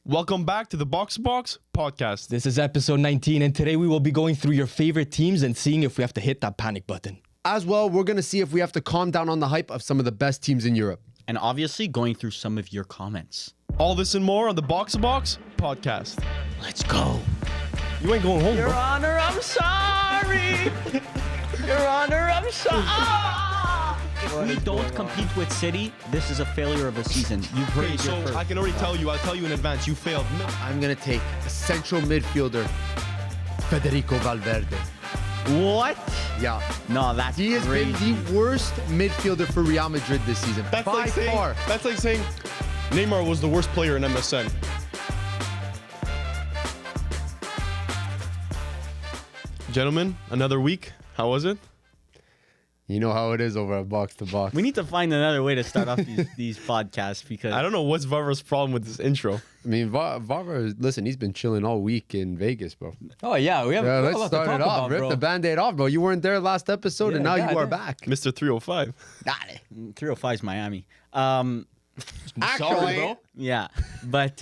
Welcome back to the Box2Box podcast. This is episode 19, and today we will be going through your favorite teams and seeing if we have to hit that panic button. As well, we're going to see if we have to calm down on the hype of some of the best teams in Europe. And obviously going through some of your comments. All this and more on the Box2Box podcast. Let's go. You ain't going home, Your bro. Honor, I'm sorry. Your Honor, I'm sorry. If we don't compete with City, this is a failure of a season. You've heard Okay, it so here first. I can already tell you, I'll tell you in advance, you failed. I'm going to take a central midfielder, Federico Valverde. What? Yeah. No, that's He has crazy. been the worst midfielder for Real Madrid this season. That's by far. That's like saying Neymar was the worst player in MSN. Gentlemen, another week. How was it? You know how it is over at Box2Box. We need to find another way to start off these podcasts because I don't know what's Vavra's problem with this intro. I mean, Vavra, listen, he's been chilling all week in Vegas, bro. Oh, yeah, we have Yeah, a let's lot to start talk it off. about, Rip bro. the Band-Aid off, bro. You weren't there last episode, Yeah, and now yeah, you are yeah. back. Mr. 305. 305 is Miami. Sorry, bro. Yeah, but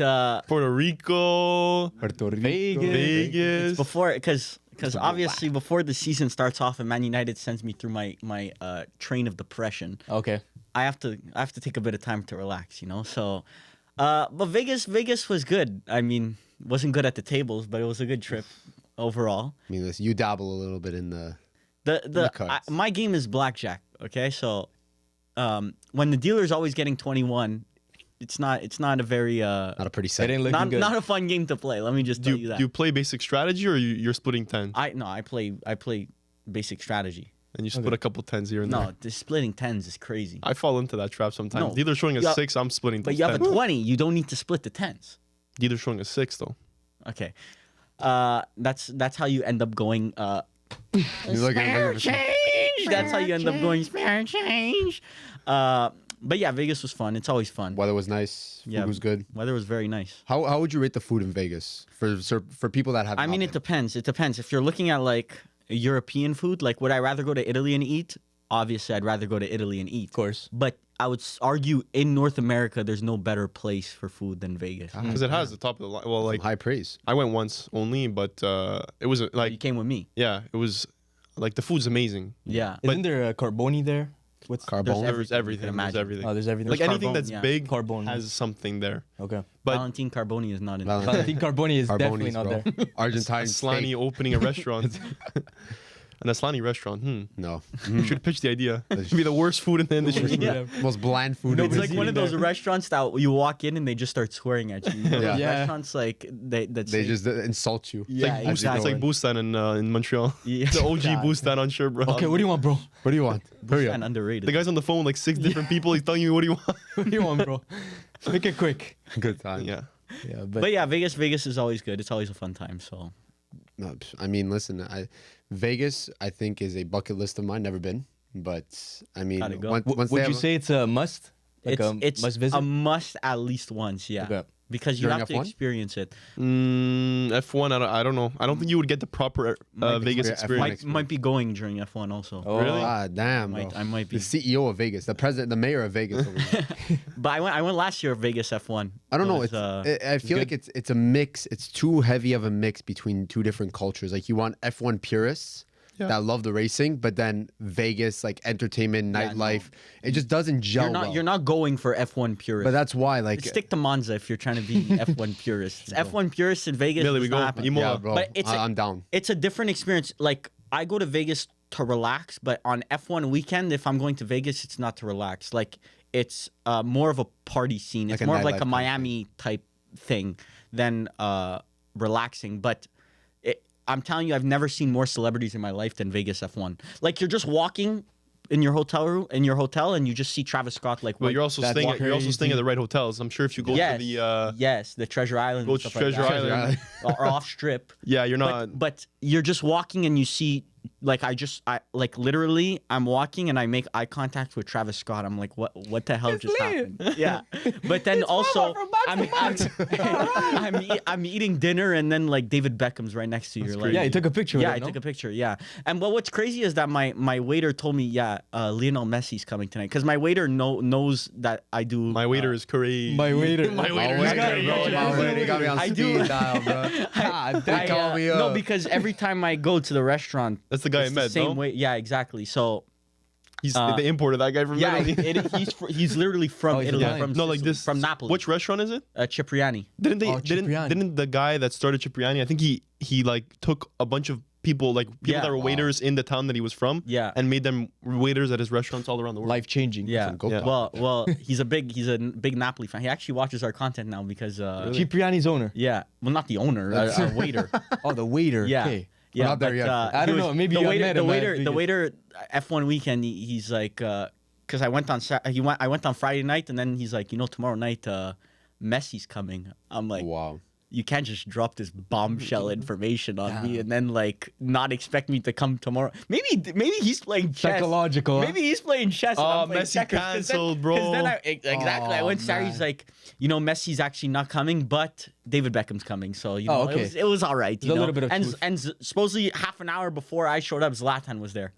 Puerto Rico, Puerto Rico. Vegas. before because obviously before the season starts off and Man United sends me through my train of depression, Okay. I have to take a bit of time to relax, you know. So, but Vegas was good. I mean, wasn't good at the tables, but it was a good trip overall. I mean, listen, you dabble a little bit in the... cards. My game is blackjack. Okay, so when the dealer's always getting 21, it's not a very Not a pretty It set. ain't looking good. not a fun game to play. Let me just tell you that. Do you play basic strategy or you're splitting 10? I play basic strategy. And you split a couple 10s here and No, there? the splitting tens is crazy. I fall into that trap sometimes. No. Dealer's showing a Yeah, 6, I'm splitting But those you have a 10. 20. You don't need to split the tens. Dealer's showing a 6 though. Okay, that's how you end up going. You're looking Spare for... change. That's how you end up going spare change. But yeah, Vegas was fun. It's always fun. Weather was nice. Food was good. Weather was very nice. How would you rate the food in Vegas for people that have? I mean, it depends. It depends. If you're looking at like European food, like would I rather go to Italy and eat? Obviously, I'd rather go to Italy and eat. Of course. But I would argue in North America, there's no better place for food than Vegas. Because it has the top of the line. Well, like, high praise. I went once only, but it was You like, came with me. yeah, it was like the food's amazing. Yeah. Isn't there a Carboni there? What's Carbone. There's everything. There's imagine. everything. Oh, there's everything. Like anything Carbone, that's yeah. big Carbone. has something there. Okay. But Valentine Carboni is not in. Valentine. I think Carboni is definitely Carbonis, not bro. there. Argentine Aslani steak. opening a restaurant. An Aslani restaurant. No. You should pitch the idea. It'd be the worst food in the industry. Yeah. Most bland food. It's in like the one of city. those restaurants that you walk in and they just start swearing at you. Yeah. Yeah. Restaurants like They say, just insult you. Yeah, It's like exactly. It's like Bustan in Montreal. Yeah. The OG God. Bustan on Sherbrooke. Okay, what do you want, bro? What do you want? Hurry up. and underrated. The guy's on the phone with like 6 different people. He's telling you what do you want. What do you want, bro? Make it quick. Good time. Yeah. Yeah, but yeah, Vegas is always good. It's always a fun time. So No, I mean, listen. Vegas, I think, is a bucket list of mine. Never been, but I mean, Gotta go. once they Would you have- say it's a must? Like it's must visit? a must at least once. Yeah, Okay. because you During have to F1? experience it. F1, I don't know. I don't think you would get the proper Vegas F1 experience. Might be going during F1 also. Oh, Really? Ah, damn, bro. I might be. The CEO of Vegas, the president, the mayor of Vegas. Over there. But I went last year Vegas F1. I don't know. It was, I feel like it's a mix. It's too heavy of a mix between two different cultures. Like you want F1 purists that love the racing, but then Vegas, like entertainment, Yeah, nightlife, it just doesn't gel. you're not going for F1 purists. But that's why, like, Stick to Monza if you're trying to be F1 purists. F1 purists in Vegas Billy, does we not go. happen. Imola. yeah, bro. But I'm down. It's a different experience. Like I go to Vegas to relax, but on F1 weekend, if I'm going to Vegas, it's not to relax. Like it's more of a party scene. It's Like a more of like nightlife a kind of Miami type thing than relaxing. But I'm telling you, I've never seen more celebrities in my life than Vegas F1. Like you're just walking in your hotel room, and you just see Travis Scott. Like, But you're also That's staying. You're also staying crazy. at the right hotels. I'm sure if you go yes, to the yes, the Treasure Island, go and to stuff like Treasure that. Island. or off strip. yeah, you're not. But you're just walking and you see like I like literally I'm walking and I make eye contact with Travis Scott. I'm like, what the hell just happened? Yeah. But then also I'm eating dinner and then like David Beckham's right next to you. Like, Yeah, you took a picture. yeah, with I it, no? took a picture. Yeah, and what's crazy is that my waiter told me, Lionel Messi's coming tonight because my waiter knows that I do. My waiter is crazy. My waiter. My My waiter is waiter, crazy. bro, my waiter got me on I speed do. dial, bro. God damn. They call me up. No, because every time I go to the restaurant, That's the guy I it's met, same no? way. Yeah, exactly. So They imported that guy from yeah, Italy. he's literally from Oh, he's Italy. Italian. From No, like Sicily, this. from Napoli. Which restaurant is it? Cipriani. Oh, Cipriani. Didn't the guy that started Cipriani? I think he like took a bunch of people, like people Yeah. that were waiters in the town that he was from, Yeah. and made them waiters at his restaurants all around the world. Life changing. Yeah. Go Yeah. Well, he's a big Napoli fan. He actually watches our content now because Cipriani's owner. yeah, well, not the owner, a waiter. Oh, the waiter. Yeah. Okay. Yeah, not there but, yet. I don't know, maybe the you waiter, met the him at waiter, the Vegas. waiter. F1 weekend, he's like, because I went on I went on Friday night, and then he's like, tomorrow night, Messi's coming. I'm like, Wow. you can't just drop this bombshell information on me and then like not expect me to come tomorrow. Maybe he's playing chess. Psychological, huh? Maybe he's playing chess. And Oh, I'm playing Messi checkers, 'cause cancelled, bro. Because then exactly, I Oh, went Sarah. He's like, Messi's actually not coming, but David Beckham's coming. So Oh, okay. it was all right. There's a little bit of and truth. and supposedly half an hour before I showed up, Zlatan was there.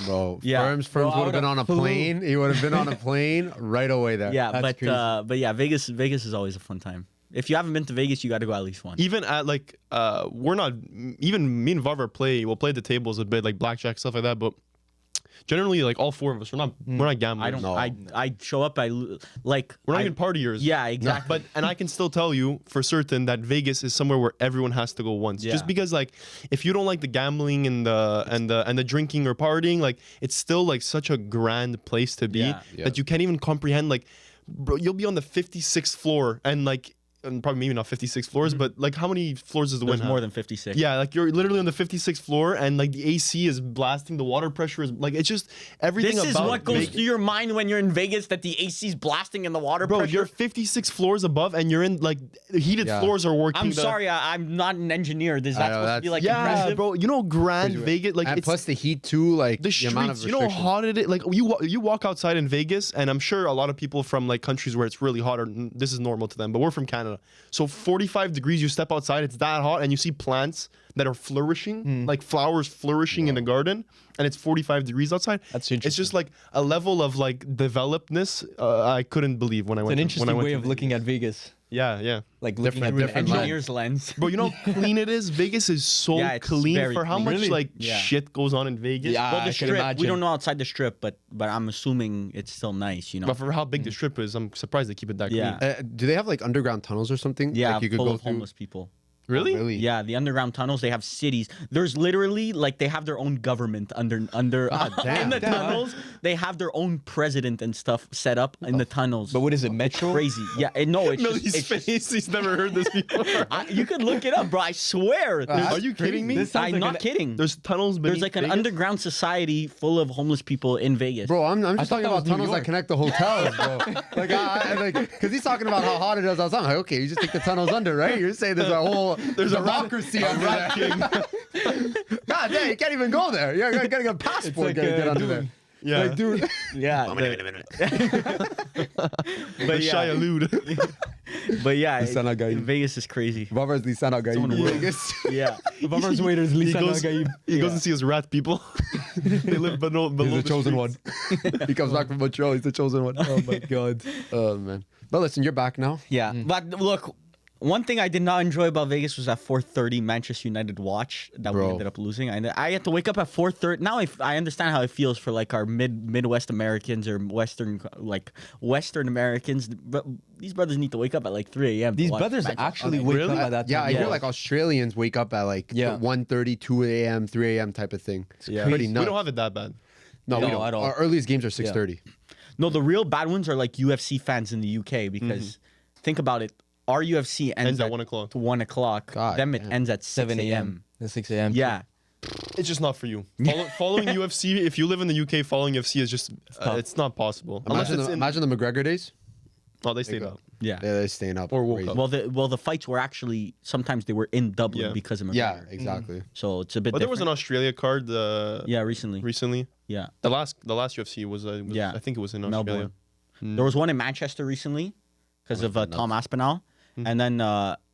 Bro, Yeah. Firms Bro, I would have been would've on a flew. plane. He would have been on a plane right away there. Yeah, That's crazy. but yeah, Vegas is always a fun time. If you haven't been to Vegas, you got to go at least once. Even at like we're not even me and Vavar we'll play the tables a bit like blackjack stuff like that, but generally like all four of us we're not gamblers. I don't. No. I show up. Like We're not I- even partiers. Yeah, exactly. But I can still tell you for certain that Vegas is somewhere where everyone has to go once. Yeah. Just because like if you don't like the gambling and the drinking or partying, like it's still like such a grand place to be Yeah. that you can't even comprehend. Like, bro, you'll be on the 56th floor and like. And probably maybe not 56 floors, but like how many floors does the There's wind more have? than 56. Yeah, like you're literally on the 56th floor, and like the AC is blasting, the water pressure is like it's just everything. This is about what goes Vegas. through your mind when you're in Vegas, that the AC's blasting and the water Bro, pressure. you're 56 floors above, and you're in like the heated Yeah. floors are working. I'm the- sorry, I'm not an engineer. Is that I know, supposed to be that's- like Yeah, impressive? bro. You know, Grand Vegas, like And it's plus the heat too, like the the amount of streets. You know how restrictions. hot it is. Like you walk outside in Vegas, and I'm sure a lot of people from like countries where it's really hot, or this is normal to them. But we're from Canada, so 45 degrees. You step outside, it's that hot, and you see plants that are flourishing, like flowers flourishing in the garden, and it's 45 degrees outside. That's It's interesting. just like a level of like developedness I couldn't believe when I It's went. an to- when interesting I went way to of Vegas. looking at Vegas. Yeah, yeah. Like looking at different the lens. Engineer's lens. Bro, you know how clean it is? Vegas is so Yeah, it's clean very for how clean. much Really? like Yeah. shit goes on in Vegas. Yeah. Well, I the can strip. We imagine. don't know outside the strip, but I'm assuming it's still nice. But for how big the strip is, I'm surprised they keep it that Yeah. clean. Do they have like underground tunnels or something? Yeah, like you could full go of through. homeless people. Really? Really? Yeah, the underground tunnels. They have cities. There's literally like they have their own government under damn. in the Damn. tunnels. They have their own president and stuff set up in the tunnels. But what is it, Metro? Crazy. Yeah, no, it's Millie's just, it's just face. He's never heard this before. you could look it up, bro. I swear. Are you kidding me? This sounds I'm like not an- kidding. There's tunnels beneath There's like an Vegas? underground society full of homeless people in Vegas. Bro, I'm just thought talking that was about New tunnels that York. connect the hotels, bro. Because he's talking about how hot it is outside. I'm like, okay, you just take the tunnels under, right? You're saying there's a democracy under there. God damn, you can't even go there. You're getting a passport like, to get under dude. there. Yeah. Like, dude. Yeah, the yeah. Shia Lude. but yeah, Listen, I got you. Vegas is crazy. Bavar's Lisan Agaï in the in world. Vegas. Yeah, Bavar's waiters, He Lisa goes, Nagaib. he goes and sees rat people. They live below He's the the chosen streets. one. He comes back from Montreal. He's the chosen one. Oh my god. Oh, man. But listen, you're back now. yeah. But look, one thing I did not enjoy about Vegas was that 4:30 Manchester United watch that we Bro. ended up losing. I had to wake up at 4:30. Now I understand how it feels for like our Midwest Americans or Western Americans. But these brothers need to wake up at like 3 a.m. to These watch brothers Manchester actually United. wake Really? up at that time. Yeah, I Yeah. hear like Australians wake up at like Yeah. 1:30, 2 a.m., 3 a.m. type of thing. It's Yeah. pretty We nuts. don't have it that bad. No, we No, don't. at all. Our earliest games are 6:30. No, the real bad ones are like UFC fans in the UK because think about it. Our UFC ends, Ends at 1 o'clock. To 1 o'clock. God Them it damn. ends at 7 a.m. At 6 a.m. Yeah. It's just not for you. Following UFC, if you live in the UK, following UFC is just, it's not possible. Unless Imagine it's the, in, imagine the McGregor days. Oh, they stayed up. Yeah. They're staying up. Or woke crazy. up. Well, the fights were actually sometimes they were in Dublin Yeah. because of McGregor. Yeah, exactly. So it's a bit. But there was an different. Australia card recently. recently. Yeah, The last UFC was Yeah. I think it was in Australia. Melbourne. There was one in Manchester recently because of Tom Aspinall, and then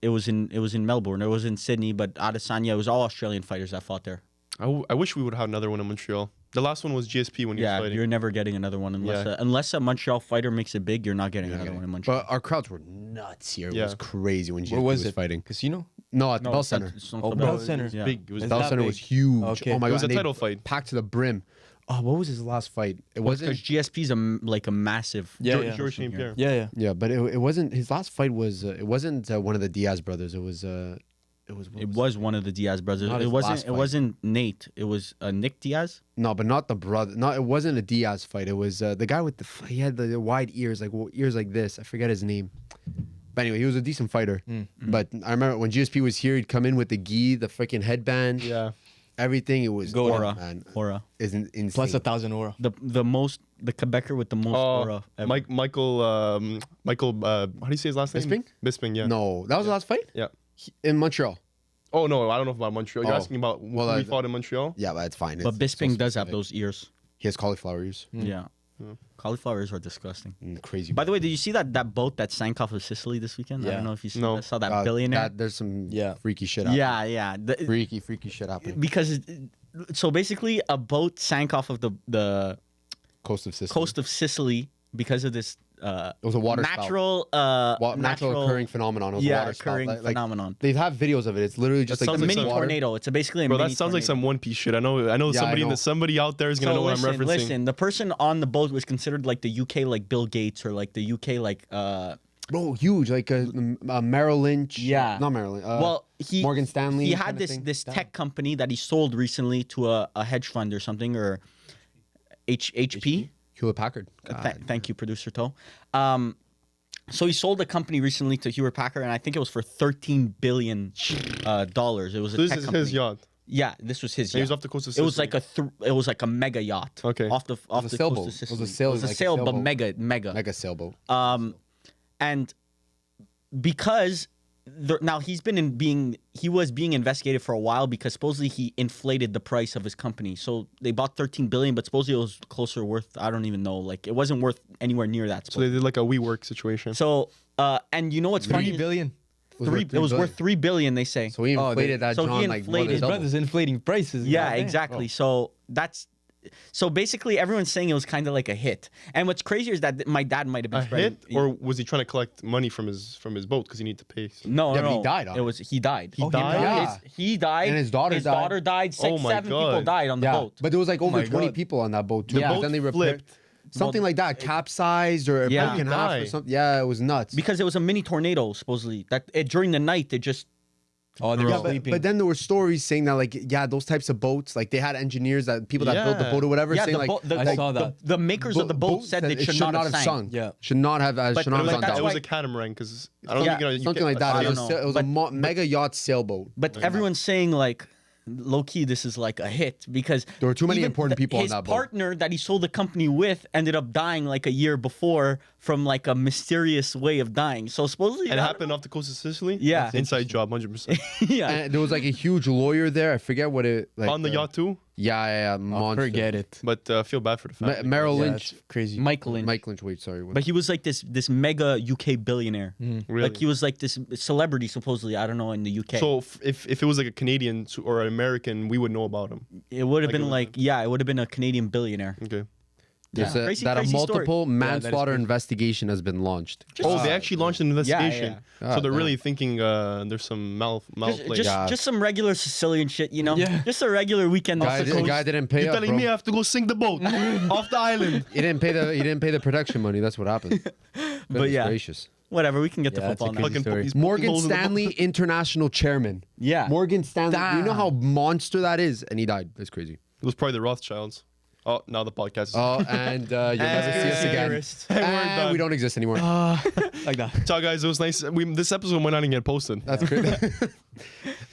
it was in Melbourne. It was in Sydney, but Adesanya. It was all Australian fighters that fought there. I wish we would have another one in Montreal. The last one was GSP when he was Yeah, fighting. you're never getting another one unless Yeah. unless a Montreal fighter makes it big. You're not getting another one in Montreal. But our crowds were nuts here. It Yeah. was crazy when GSP Where was was it? fighting. Casino? No, at the No, Bell it's Center. at Central Oh, Bell. Bell Center. It was big. It was Is Bell that Center big? was huge. Okay. Oh my It god, was a and they title fight. packed to the brim. Oh, what was his last fight? It wasn't. Because GSP's a massive. Yeah, George yeah. St. Pierre. Yeah, yeah. Yeah, but it wasn't. His last fight was. It wasn't one of the Diaz brothers. It was. What It was one of the Diaz brothers. Not It his wasn't. last It fight. wasn't Nate. It was Nick Diaz. No, but not the brother. No, it wasn't a Diaz fight. It was the guy with he had the wide ears, like ears like this. I forget his name. But anyway, he was a decent fighter. But I remember when GSP was here, he'd come in with the gi, the freaking headband, Yeah. everything. It was Aura. man. Aura. Is insane. Plus 1,000 aura. The Quebecer with the most aura ever. Michael. How do you say his last name? Bisping? Bisping. Yeah. No, that was the last fight Yeah. in Montreal. Oh no, I don't know about Montreal. You're Oh. asking about Well, who we fought in Montreal. Yeah, but it's fine. But It's so Bisping does have specific. those ears. He has cauliflower ears. Yeah. Cauliflower ears are disgusting. Crazy. By the way, did you see that boat that sank off of Sicily this weekend? I Yeah. don't know if you No. saw that billionaire. There's some Yeah. freaky shit happening. Yeah. Freaky shit happening. Because so basically, a boat sank off of the Coast of Sicily. coast of Sicily because of this It was a water spout. natural Natural occurring phenomenon. It was a yeah water spout. occurring Like, phenomenon. they have videos of it. It's literally just That like sounds A like mini some water. tornado. It's basically a Bro, mini that sounds like tornado. some One Piece shit. I know Yeah, I know. somebody out there is gonna know what I'm referencing. Listen, the person on the boat was considered like the UK like Bill Gates or like the UK like Bro, huge. Like Merrill Lynch. Yeah. Not Merrill Lynch. Morgan Stanley He kind had of this thing? this tech company that he sold recently to a hedge fund or something or HP. Hewlett Packard. Thank you, producer Toe. So he sold a company recently to Hewlett Packard, and I think it was for $13 billion. It was a This tech is company. his yacht. Yeah, this was his. He was yacht. off the coast of It was Sicily. like a mega yacht. Okay. Off the a coast sailboat. of It was a Sicily. sail- It was a like a sail, but sailboat. mega. Mega sailboat. And because now he was being investigated for a while because supposedly he inflated the price of his company. So they bought 13 billion, but supposedly it was closer worth. I don't even know. Like it wasn't worth anywhere near that. So they did like a WeWork situation. So and you know what's funny? 3 billion. It was worth 3 billion. They say. So he inflated that so he John like more than inflated- His double. brother's inflating prices. Yeah, goddamn. exactly. So so basically everyone's saying it was kind of like a hit. And what's crazier is that my dad might have been a spreading. hit, or was he trying to collect money from his boat because he needed to pay? No, Yeah, no, but he no. died on It it. was he died. He died? Yeah. He died. And his daughter His died. daughter died. Oh my 7 people God. died on the Yeah, boat. but there was like over my 20 God. people on that boat too. Yeah. But Boat then they repaired flipped. something like that, capsized or Yeah. broken half or Die. something. Yeah, it was nuts. Because it was a mini tornado, supposedly. During the night, it just Oh, they were Yeah, sleeping. but then there were stories saying that like those types of boats, like they had engineers that people that built the Yeah. boat or whatever saying the, like boat, the, I saw that. the makers of the boat said that it should not have sunk. Yeah. Should not have But- should not but have that's gone It down. was why- a catamaran because I don't Yeah, think you Something can- like that. I It don't was, know. it was But- a mega yacht sailboat. But everyone's saying like, low key, this is like a hit because There were too many even important people on his that boat. partner that he sold the company with ended up dying like a year before from like a mysterious way of dying. So supposedly And it happened off the coast of Sicily. Yeah. That's inside job, 100%. yeah. And there was like a huge lawyer there. I forget what it like On the yacht too, Yeah, Oh, monster. forget it. but I feel bad for the family. Merrill Yeah, Lynch. it's crazy. Michael Lynch. Mike Lynch. Wait, sorry. But he was like this mega UK billionaire. Really? Like he was like this celebrity supposedly. I don't know in the UK. So if it was like a Canadian or an American, we would know about him. it would have like it been was like it would have been a Canadian billionaire. Okay. There's Yeah. a, Crazy- that crazy a story. multiple that is manslaughter crazy. investigation has been launched. Oh, they actually launched an investigation. yeah. So they're Ah, really thinking there's some malplay. Just some regular Sicilian shit, you know? Yeah. Just a regular weekend off Guy, the the coast. guy didn't pay You're up, telling bro. me I have to go sink the boat off the island? He didn't pay the production money. That's what happened. Goodness yeah. gracious. Whatever, we can get to Yeah, that's a football now. crazy Fucking story. he's poking Morgan holes in the boat. Stanley International Chairman. Yeah. Morgan Stanley. Do you know Damn. how monster that is? And he died. That's crazy. It was probably the Rothschilds. Oh, now the podcast is. Oh, and you'll never see us again. And we're And done. we don't exist anymore. Like that. Ciao, guys. It was nice. This episode might not even get posted. That's crazy.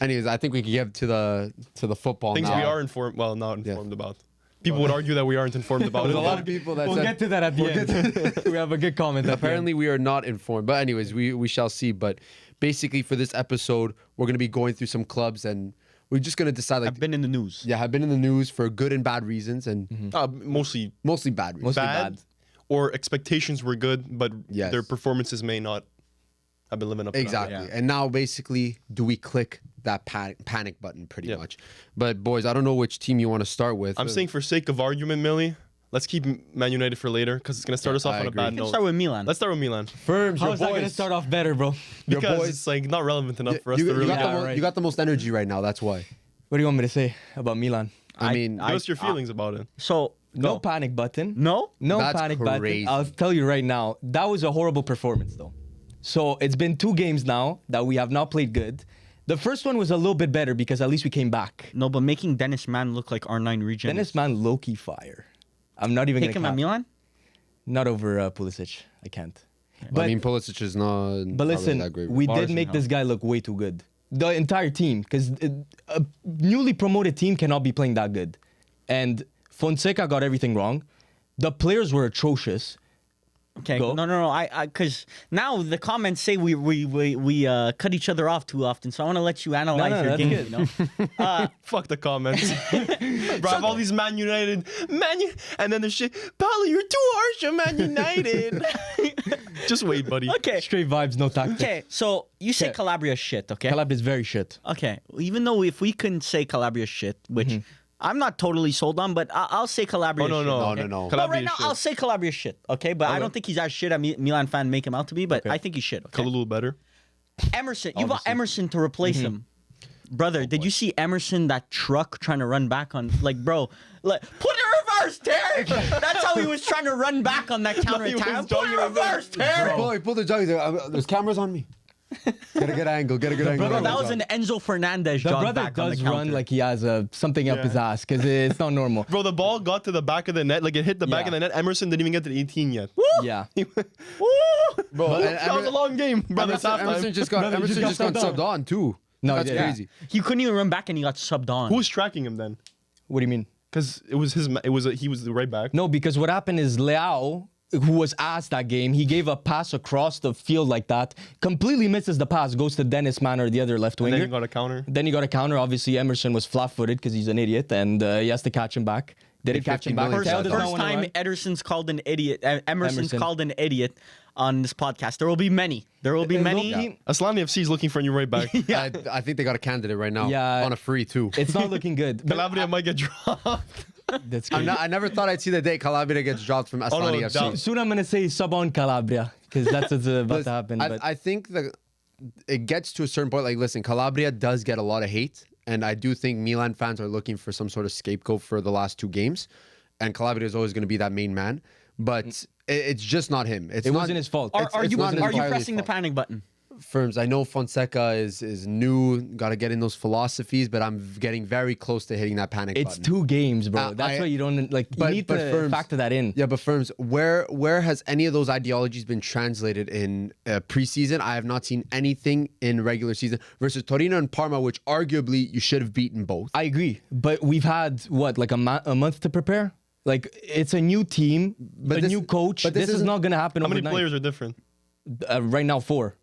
Anyways, I think we can get to the football Things now. we are informed. Well, not informed about. People would argue that we aren't informed about There's it. a lot of people that We'll said, get to that at the end. We have a good comment. apparently we are not informed. But anyways, we shall see. But basically for this episode, we're going to be going through some clubs and we're just going to decide like I've been in the news. yeah, have been in the news for good and bad reasons and Mostly mostly bad reasons. bad, or expectations were good, but Yes. their performances may not have been living up to that. Exactly. Yeah. And now basically, do we click that panic button pretty much? But boys, I don't know which team you want to start with. I'm saying for sake of argument, Millie, let's keep Man United for later because it's going to start us off I on a agree. bad Let's note. start with Milan. Let's start with Milan Firms, How your is that going to boys. start off better, bro? Your because boys. it's like not relevant enough for us You, to you really. got the Yeah, mo- right. you got the most energy right now. That's why. What do you want me to say about Milan? I mean, Give us your feelings about it. So No go. panic button. No? No That's panic crazy. button. I'll tell you right now, that was a horrible performance, though. So it's been 2 games now that we have not played good. The first one was a little bit better because at least we came back. No, but making Dennis Mann look like R9 region. Dennis Mann low-key fire. I'm not even Pick going him to at Milan? Not over Pulisic. I can't. But, I mean, Pulisic is not. but listen, that great. we Bars did make and this guy look way too good. The entire team, because a newly promoted team cannot be playing that good. And Fonseca got everything wrong. The players were atrocious. Okay, Go. no. I because now the comments say we cut each other off too often. So I want to let you analyze no, your that's game. good. You know, Fuck the comments. Bro, I have all these Man United, and then there's shit. Paulo, you're too harsh on Man United. Just wait, buddy. okay, Straight vibes, no tactics. okay. So you say Okay. Calabria shit, okay? Calab is very shit. Okay, even though if we couldn't say Calabria shit, which I'm not totally sold on, but I'll say Calabria. Oh, no, shit, no. No, okay? no, no. No, Calabria right now shit. I'll say Calabria shit, okay? But I don't think he's as shit as Milan fan make him out to be. But I think he's shit. Okay? Kalulu better. Emerson, you bought Emerson to replace him. Brother, did you see Emerson, that truck trying to run back on, like, bro, like, put a reverse, Terry! That's how he was trying to run back on that counter he was attack. Put jogging a like this. reverse, Terry! Boy, pull the jug. There's cameras on me. Get a good angle. Get a good angle. Bro, that was an Enzo Fernandez The jog brother back on the does counter. run like he has something up Yeah. his ass because it's not normal. Bro, the ball got to the back of the net. Like it hit the back Yeah. of the net. Emerson didn't even get to the 18 yet. Yeah. Bro, and That was a long game. Brother, it's halftime. Emerson just got Brother, Emerson just got subbed on too. No, That's yeah. crazy. He couldn't even run back and he got subbed on. Who was tracking him then? What do you mean? Because it was his. He was the right back. No, because what happened is Leao, who was asked that game, he gave a pass across the field like that, completely misses the pass, goes to Dennis Mann or the other left And winger. then he got a counter. Then he got a counter. Obviously, Emerson was flat-footed because he's an idiot, and he has to catch him back. Did he Paid catch him 15 back? million First, Tell Tell does does not first wanna time run? Ederson's called an idiot. Emerson's Emerson. called an idiot on this podcast. There will be many. There will be many. Low-key, Aslani FC is looking for a new right back. I think they got a candidate right now. Yeah. On a free too. It's not looking good. But Calabria might get dropped. that's crazy. I never thought I'd see the day Calabria gets dropped from Aslani no, FC. doubt. Soon I'm gonna say sub on Calabria because that's what's about to happen. But I think that it gets to a certain point. Like, listen, Calabria does get a lot of hate, and I do think Milan fans are looking for some sort of scapegoat for the last 2 games, and Calabria is always going to be that main man. But it's just not him. It's it not, wasn't his fault. Are you not entirely pressing the his fault. panic button? Firms. I know Fonseca is new, got to get in those philosophies, but I'm getting very close to hitting that panic It's button. 2 games, bro. That's why you don't like. You need to Firms- factor that in. Yeah, but Firms, where has any of those ideologies been translated in preseason? I have not seen anything in regular season versus Torino and Parma, which arguably you should have beaten both. I agree, but we've had what, like a month to prepare. Like it's a new team, a this- new coach. but this This is isn't- not gonna happen How many overnight. players are different? Right now, 4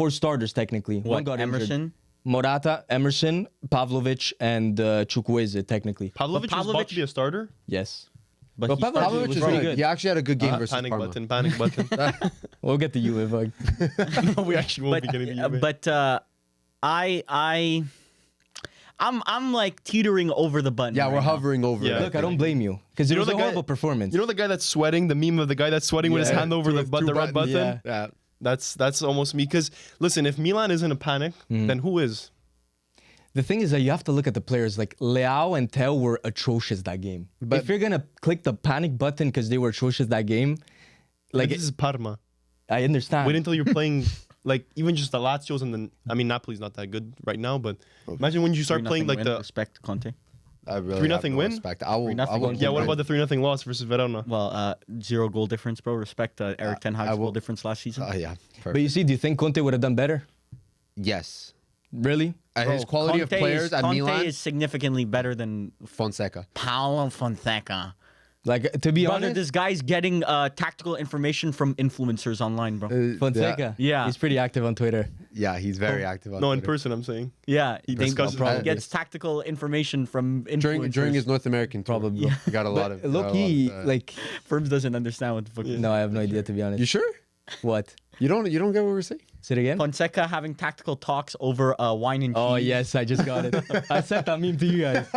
starters technically. One What, got injured. Emerson? Morata, Emerson, Pavlovic, and Chukwueze technically. Pavlovic was about to be a starter. Yes. But But he Pavlovic started- Pavlovic was is very good. good. He actually had a good game versus Panic Parma. button. Panic button. We'll get to you, Evag. No, we actually won't be getting to you. but I'm like teetering over the button. Yeah, right we're now. hovering over Yeah. it. Look, I don't blame you because it You know was the a guy- horrible performance. You know the guy that's sweating? The meme of the guy that's sweating with his Yeah. hand over the, With two the red buttons. button? Yeah. Yeah. That's almost me. Because listen, if Milan is in a panic, then who is? The thing is that you have to look at the players. Like Leao and Teo were atrocious that game. But- if you're gonna click the panic button because they were atrocious that game, like This is Parma. I understand. Wait until you're playing, like even just the Lazio's and then I mean Napoli's not that good right now, but imagine when you start 3-0 playing like win. the Respect Conte. I really 3-0 have no win? respect. I will. 3-0 I will win. yeah. What about the 3-0 loss versus Verona? Well, 0 goal difference, bro. Respect Eric Ten Hag's I will- goal difference last season. Yeah. but you see, do you think Conte would have done better? Yes. Really? His quality of players at Milan, Conte is significantly better than Fonseca. Paulo Fonseca. Like, to be Brother, honest, this guy's getting tactical information from influencers online, bro. Fonseca. Yeah. He's pretty active on Twitter. Yeah, he's very active on No, in Twitter. person, I'm saying. Yeah, he discusses he about gets tactical information from influencers. During his North American tour. Probably. He got a lot of. Low key, like, Firms doesn't understand what the fuck. no, I have no idea, to be honest. You sure? What? You don't get what we're saying? Say it again? Fonseca having tactical talks over wine and cheese. Oh, yes, I just got it. I sent that meme to you guys.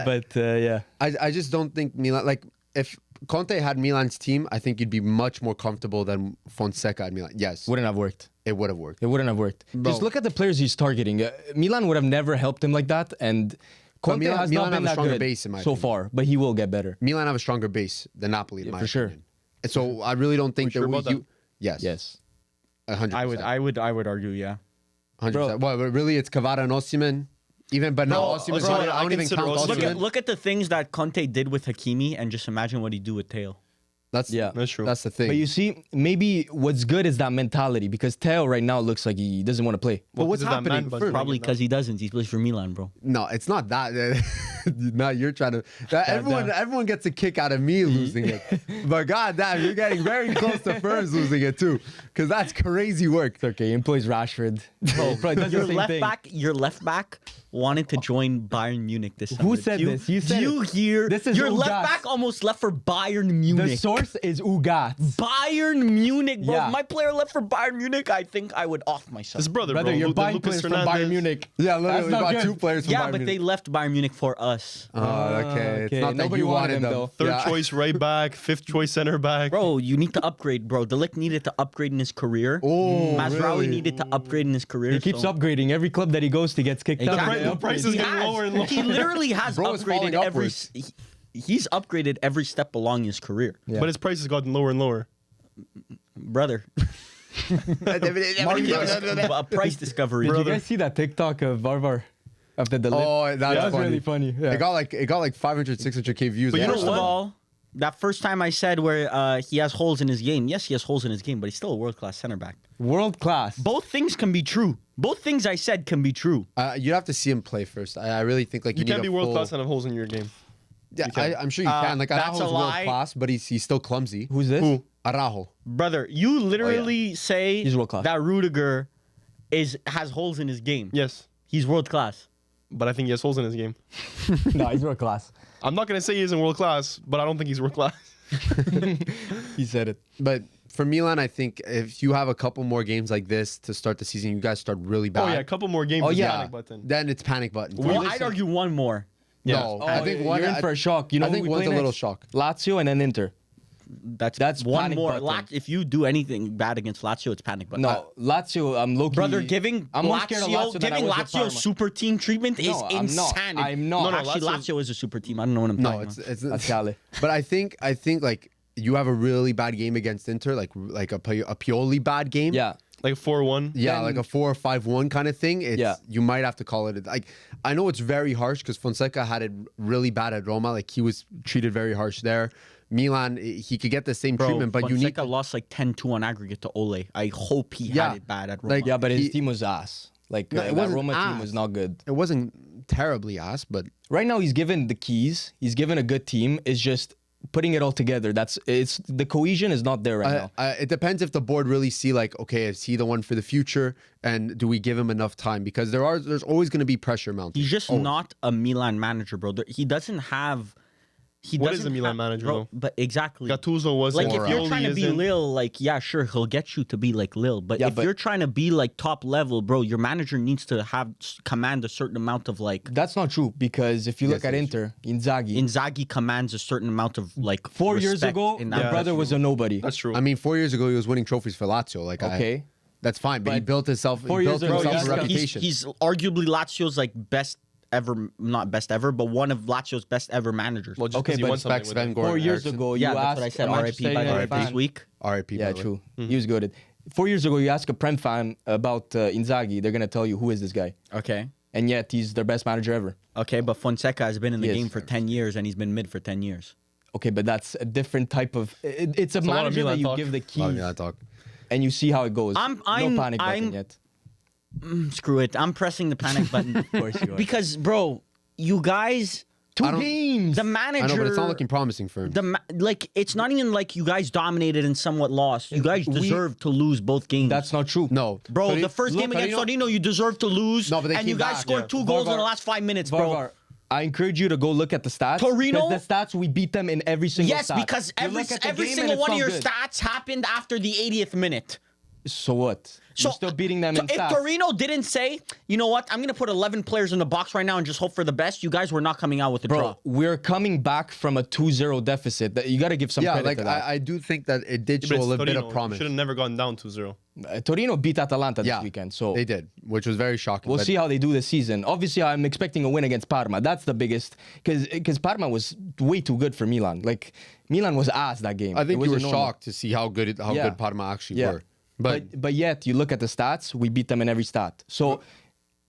but yeah. I just don't think Milan, like, if Conte had Milan's team, I think you'd be much more comfortable than Fonseca at Milan. Yes, Wouldn't have worked. it would have worked. It wouldn't have worked. Just look at the players he's targeting. Milan would have never helped him like that, and Conte Milan- has Milan not have been a that stronger good base, in my so opinion. far, but he will get better. Milan have a stronger base than Napoli, in my for sure. opinion. And so I really don't think sure about that? Yes. Yes. 100%. I would argue, yeah. 100%. Well, but really, it's Cavara and Osimhen. Even, but now Osimhen, bro, I I don't even consider count Osimhen- Osimhen. Look at the things that Conte did with Hakimi, and just imagine what he'd do with Teo. That's Yeah. That's true. That's the thing. But you see, maybe what's good is that mentality because Teo right now looks like he doesn't want to play. but what's Is that happening? man bun First- Probably because he doesn't. He plays for Milan, bro. No, it's not that. Now you're trying to. Everyone gets a kick out of me losing it. But goddamn, you're getting very close to Ferns losing it too, because that's crazy work. It's okay. He employs Rashford. Bro, probably does the Your same left thing. back, wanted to join Bayern Munich this summer. Who said Do you- this? You said do you it. hear? This is your Ugas. left back almost left for Bayern The Munich. source is Ugat. Bayern Munich, bro. Yeah. If my player left for Bayern Munich, I think I would off myself. His brother, Brother, bro. you're buying Lucas players from Hernandez. Bayern Munich. Yeah, That's literally not bought good. two players from Yeah, Bayern but they Munich. left Bayern Munich for us. Oh, okay. It's okay. not that Nobody you wanted wanted him, them. though. Third Yeah. choice right back, fifth choice center back. Bro, you need to upgrade, bro. Delict needed to upgrade in his career. Oh, Mazraoui really? needed to upgrade in his career. He keeps so- upgrading. Every club that he goes to gets kicked out. Exactly. The price is He getting has. lower and lower. He literally has Bro is falling upgraded every. upwards. He's upgraded every step along his career, Yeah. But his price has gotten lower and lower. brother. A price discovery. Did you guys see that TikTok of Varvar after the lip? Oh, that's That was funny. really funny. Yeah. It got like 500, 600K views. But you know First what? of all, that first time I said where he has holes in his game. Yes, he has holes in his game, but he's still a world class center back. World class. Both things can be true. Both things I said can be true. You'd have to see him play first. I really think like You need can't a be world full- class and have holes in your game. Yeah, can. I'm sure you can. Like that's Araujo's a world lie. class, but he's still clumsy. Who's this? Who? Araujo. Brother, you literally say He's world class. that Rudiger has holes in his game. Yes, He's world class. but I think he has holes in his game. No, he's world class. I'm not gonna say he isn't world class, but I don't think he's world class. He said it. But for Milan, I think if you have a couple more games like this to start the season, you guys start really bad. Oh yeah, a couple more games. Oh, is yeah. panic button. Then it's panic button. Well, I'd argue one more. No, Oh, I think one. you're in for a shock. You know I think who we one's play a little next? shock. Lazio and then Inter. That's one panic more. button. If you do anything bad against Lazio, it's panic button. No, Lazio, I'm low-key... Brother, giving I'm more scared of Lazio, Lazio than I giving was with Lazio Parma. super team treatment is No, I'm not. insanity. I'm not. No, No, actually, Lazio- Lazio is a super team. I don't know what I'm No, talking it's about. That's Cali. But I think like you have a really bad game against Inter, like a Pioli bad game. Yeah. Like 4-1. Yeah, Then- like a 4 or 5-1 kind of thing. It's, Yeah. you might have to call it. Like, I know it's very harsh because Fonseca had it really bad at Roma. Like, he was treated very harsh there. Milan, he could get the same treatment, but you need. Fonseca lost like 10-2 on aggregate to Ole. I hope he Yeah. had it bad at Roma. Like, Yeah, but his He- team was ass. Like, No, it that wasn't Roma team ass. was not good. It wasn't terribly ass, but Right now, he's given the keys. He's given a good team. It's just putting it all together. It's the cohesion is not there right now. it depends if the board really see like, okay, is he the one for the future, and do we give him enough time? Because there's always going to be pressure mounted. He's just not a Milan manager, bro. He doesn't have. What is a Milan manager, bro? though? But exactly. Gattuso was Like if you're Pioli trying to be isn't. Lille, like yeah, sure, he'll get you to be like Lille. But Yeah, if but- you're trying to be like top level, bro, your manager needs to command a certain amount of like. That's not true because if you look Yes, at it is Inter, Inzaghi, Inzaghi commands a certain amount of like. 4 years respect ago, in my that brother position. was a nobody. That's true. I mean, 4 years ago he was winning trophies for Lazio. Like, Okay. that's fine, but he But built himself. 4 He years built ago, himself yeah, a he's- reputation. He's arguably Lazio's like best ever, not best ever, but one of Lazio's best ever managers. Well, just Okay, 'cause he but won something Specs with Van it. Gogh. 4 years Eriksson. ago, yeah, you that's asked what I said. a RIP Manchester by the way United this fan- week. R.I.P. Yeah, by the way. true. He was good. 4 years ago, you ask a Prem fan about Inzaghi, they're gonna tell you who is this guy, Okay. and yet he's their best manager ever. Okay, but Fonseca has been in the Yes. game for 10 years and he's been mid for 10 years. Okay, but that's a different type of. It's a a lot of manager that Milan you talk. give the Oh, keys yeah, talk. and you see how it goes. I'm- no panic button I'm- yet. Screw it. I'm pressing the panic button. Of course you are. Because, bro, you guys, Two games. the manager. I know, but it's not looking promising for him. It's not even like you guys dominated and somewhat lost. You guys deserve to lose both games. That's not true. No, Bro, Torino- the first game against Torino- Torino, you deserve to lose. No, but they and you came guys back, scored yeah. 2 goals in the Varvar. last 5 minutes, bro. Varvar, I encourage you to go look at the stats. Torino? 'Cause the stats, we beat them in every single Yes, stat. because You every look at the every game single and one of it's your not good. stats happened after the 80th minute. So what? You're still beating them in if stats. Torino didn't say, you know what, I'm going to put 11 players in the box right now and just hope for the best, you guys were not coming out with a draw. Bro, we're coming back from a 2-0 deficit. You got to give some Yeah, credit like to that. I do think that it did But show it's a little bit Torino. of promise. Should have never gone down 2-0. Torino beat Atalanta Yeah, this weekend, so they did, which was very shocking. we'll but see how they do this season. Obviously, I'm expecting a win against Parma. That's the biggest, because Parma was way too good for Milan. Like Milan was ass that game. I think It you were wasn't normal. shocked to see how good Parma actually Yeah. were. But yet you look at the stats, we beat them in every stat. So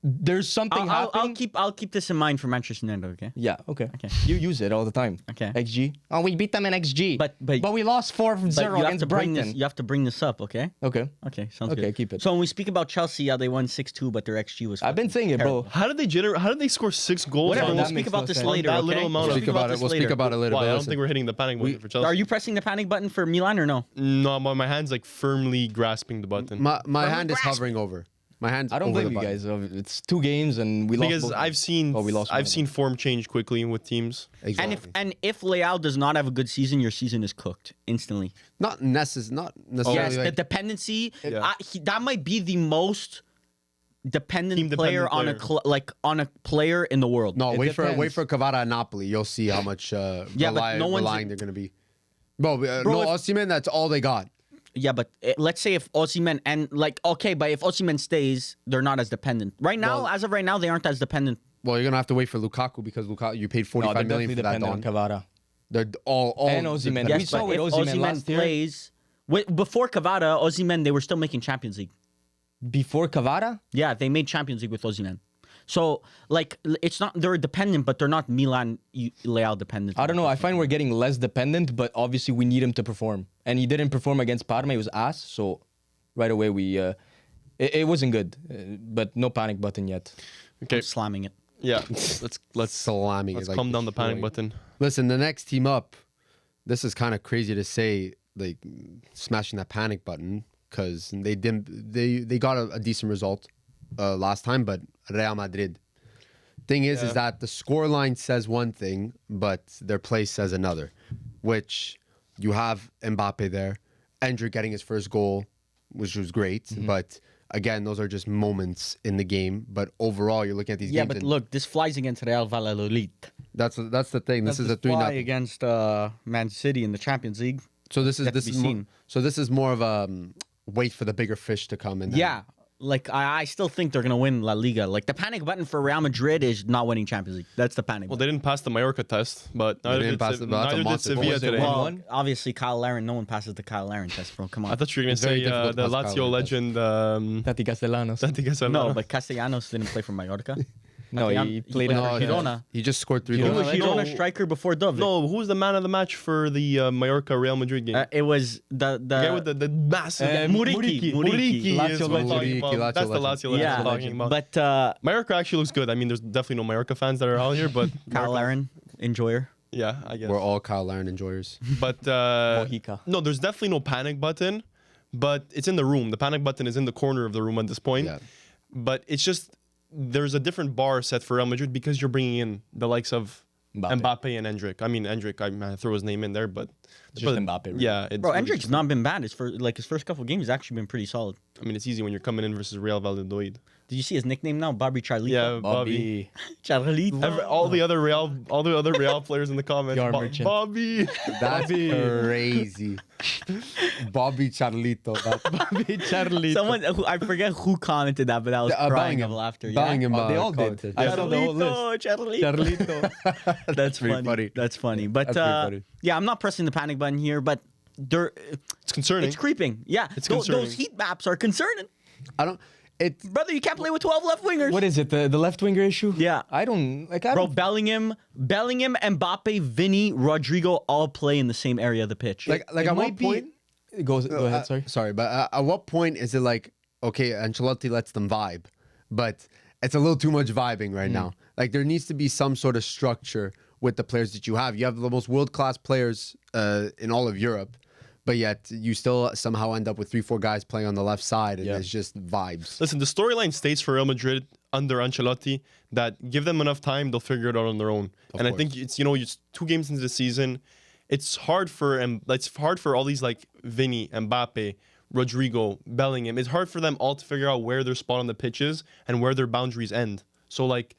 there's something happening. I'll keep this in mind for Manchester United, okay? Yeah, okay. You use it all the time. Okay. XG. Oh, we beat them in XG. But we lost 4-0 But you have against to bring Brighton. this. You have to bring this up, okay? Okay. Okay, sounds Okay, good. keep it. So when we speak about Chelsea, they won 6-2, but their XG was. I've been saying it, terrible. bro. How did they score 6 goals? Whatever. on We'll that speak makes about no this sense. later. That okay? little amount we'll of- speak about it. We'll speak about it later. Why? I but don't listen. think we're hitting the panic button for Chelsea. Are you pressing the panic button for Milan or no? No, my hand's like firmly grasping the button. My hand is hovering over. My hand's I don't over blame the you button. guys. It's 2 games and we lost Because both. I've seen Oh, we lost one I've of seen form change quickly with teams. Exactly. And if Leao does not have a good season, your season is cooked instantly. not necessarily. Yes, the like, dependency. Yeah. That might be the most dependent Team-dependent player on player. on a player in the world. no, It wait for depends. Cavara at Napoli. You'll see how much but no one's- relying they're going to be. Bro, Bro, no if- Osimhen. That's all they got. Yeah, but let's say if Osimhen but if Osimhen stays, they're not as dependent. Right now, as of right now, they aren't as dependent. Well, you're gonna have to wait for Lukaku because Lukaku you paid no, 45 they're million definitely for that. dependent on Don. Cavara. They're all And Osimhen. Yes, We saw but with if Osimhen last year. plays before Cavara, Osimhen, they were still making Champions League. Before Cavara? Yeah, they made Champions League with Osimhen. So like, it's not they're dependent, but they're not Milan Leao dependent. I don't know. I find we're getting less dependent, but obviously we need him to perform. And he didn't perform against Parma. He was ass. So right away it wasn't good. But no panic button yet. Okay, I'm slamming it. yeah. let's slamming. let's it, like, calm down the panic destroying. button. Listen, the next team up. This is kind of crazy to say, like smashing that panic button because they didn't. They got a decent result last time, but Real Madrid. Thing is that the scoreline says one thing, but their play says another. Which you have Mbappe there, Andrew getting his first goal, which was great, but. Again, those are just moments in the game, but overall, you're looking at these Yeah, games. but and look, this flies against Real Valladolid. that's the thing. This is a 3-0 fly against Man City in the Champions League. So this is Yet to this be is more, seen. so this is more of a wait for the bigger fish to come in. Yeah, like I still think they're gonna win La Liga. Like the panic button for Real Madrid is not winning Champions League. That's the panic Well, button. they didn't pass the Mallorca test, but neither didn't did, pass it, but that's a neither did monster. Sevilla Was it today. 1-1? Well, obviously Kyle Larin. No one passes the Kyle Larin test, bro. Come on. I thought you were gonna It's very say difficult to the pass Lazio Kyle legend. Tati Castellanos. Santi Castellano. No, but Castellanos didn't play for Mallorca. No, he played for No, Girona. he just scored 3 He goals. was no. Girona striker before Dove. No, who was the man of the match for the Mallorca Real Madrid game? It was the the guy with the massive. Muriqi. Muriqi Lazio is what I'm talking legend. about. That's the Lazio Lazio legend yeah, I'm talking about. but Mallorca actually looks good. I mean, there's definitely no Mallorca fans that are out here, but Kyle Larin, enjoyer. yeah, I guess. We're all Kyle Larin enjoyers. But Mojica. no, there's definitely no panic button, but it's in the room. The panic button is in the corner of the room at this point. Yeah. But it's just there's a different bar set for Real Madrid because you're bringing in the likes of Mbappe and Endrick. I mean, Endrick, I throw his name in there, but Just Mbappe, really. Yeah, it's Bro, really Endrick's just- not been bad. His first couple games actually been pretty solid. I mean, it's easy when you're coming in versus Real Valladolid. Did you see his nickname now? Bobby Charlito. Yeah, Bobby. Charlito. All the other Real players in the comments. Yard merchant. Bobby. That's crazy. Bobby Charlito. That's Bobby Charlie. Someone who I forget who commented that, but I was crying of laughter. Bellingham, Oh, they all did. commented. I saw the whole list. Charlito. That's pretty funny. That's funny. But That's pretty funny. yeah, I'm not pressing the panic button here, but It's concerning. it's creeping. Yeah, It's those concerning. heat maps are concerning. I don't. It. Brother, you can't play with 12 left wingers. What is it? The left winger issue? Yeah. I don't like. I Bro, don't. Bellingham, Mbappe, Vinny, Rodrigo all play in the same area of the pitch. Like it at what might be- point? Go ahead. Sorry. Sorry, but at what point is it like okay, Ancelotti lets them vibe, but it's a little too much vibing right now. Like there needs to be some sort of structure with the players that you have. You have the most world-class players in all of Europe, but yet you still somehow end up with 3-4 guys playing on the left side, and it's just vibes. Listen, the storyline states for Real Madrid under Ancelotti that give them enough time, they'll figure it out on their own. And I think it's it's 2 games into the season. It's hard for all these like Vinny, Mbappe, Rodrigo, Bellingham. It's hard for them all to figure out where their spot on the pitch is and where their boundaries end. So like,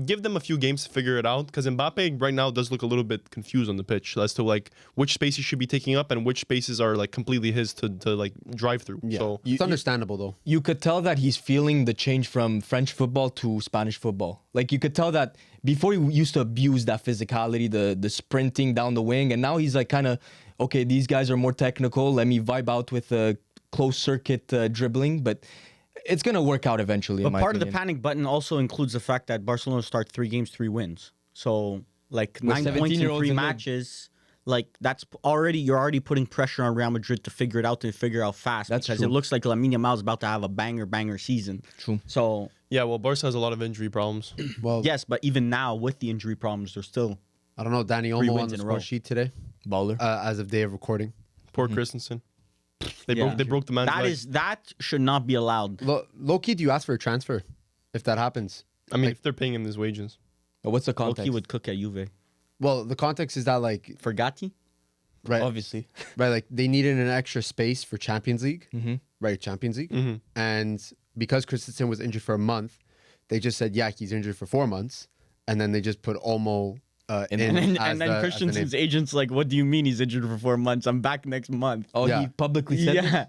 give them a few games to figure it out, because Mbappe right now does look a little bit confused on the pitch as to like which space he should be taking up and which spaces are like completely his to like drive through. Yeah. So It's understandable though. You could tell that he's feeling the change from French football to Spanish football. Like you could tell that before he used to abuse that physicality, the sprinting down the wing, and now he's like kind of, okay, these guys are more technical. Let me vibe out with close circuit dribbling, but it's gonna work out eventually. But part of the panic button also includes the fact that Barcelona start 3 games, 3 wins. So like 9 points in 3 matches. Like that's you're already putting pressure on Real Madrid to figure it out, to figure out fast. That's because true. it looks like Lamine Yamal is about to have a banger season. True. So yeah, well, Barca has a lot of injury problems. Well, yes, but even now with the injury problems, they're still. I don't know. Danny 3 Olmo wins on the in a score row. sheet today, baller. as of day of recording. Poor Christensen. They Yeah. broke the man's leg. That should not be allowed. Low key, do you ask for a transfer if that happens? I mean, if they're paying him his wages. What's the context? Loki would cook at Juve Well, the context is that like for Gatti. right, Obviously. right, like they needed an extra space for Champions League, right? Champions League, and because Christensen was injured for a month, they just said, yeah, he's injured for 4 months, and then they just put Olmo in. And then Christensen's agent's like, "What do you mean he's injured for 4 months? I'm back next month." Oh, Yeah. he publicly said Yeah.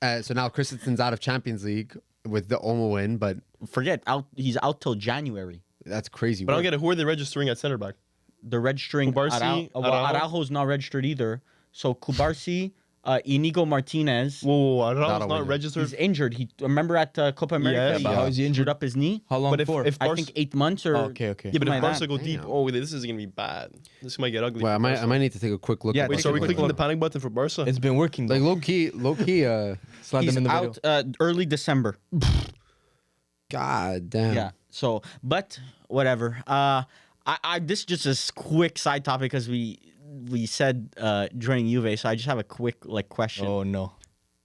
this? So now Christensen's out of Champions League with the Olmo win, but Forget out. He's out till January. that's crazy. But I don't work. get it. Who are they registering at center back? They're registering Kubarsi, Araujo. Araujo's not registered either. So Kubarsi, Inigo Martinez. Whoa, Araujo's Not a not winner. registered. He's injured. He remember at Copa America. Yeah, he, but how is he injured? screwed up his knee. How long But if, for? if I Barca, think 8 months or. Okay. yeah, but something if like Barca that. go deep, Damn. this is gonna be bad. This might get ugly. Well, for I might Barca. need to take a quick look. Yeah, at Wait, this so are we real quick. clicking the panic button for Barca? It's been working. Like Though. low key. Slide He's them in the video. out early December. God damn. Yeah. So, but whatever. This is just a quick side topic because we said joining Juve, so I just have a quick question. Oh no.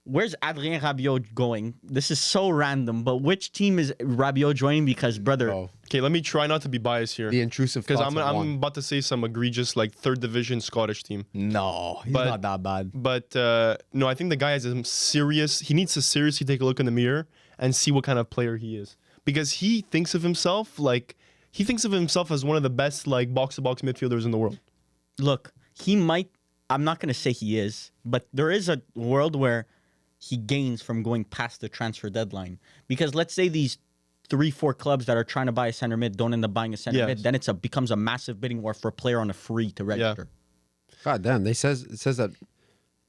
Where's Adrien Rabiot going? This is so random, but which team is Rabiot joining? Because brother, Oh, Okay, let me try not to be biased here. the intrusive. Because thoughts of I'm one. about to say some egregious like 3rd division Scottish team. No, he's But- not that bad. But no, I think the guy has a serious. He needs to seriously take a look in the mirror and see what kind of player he is, because he thinks of himself as one of the best like box-to-box midfielders in the world. look, he might. I'm not gonna say he is, but there is a world where he gains from going past the transfer deadline. Because let's say these 3-4 clubs that are trying to buy a center mid don't end up buying a center Yes. mid, then becomes a massive bidding war for a player on a free to register. God damn. It says that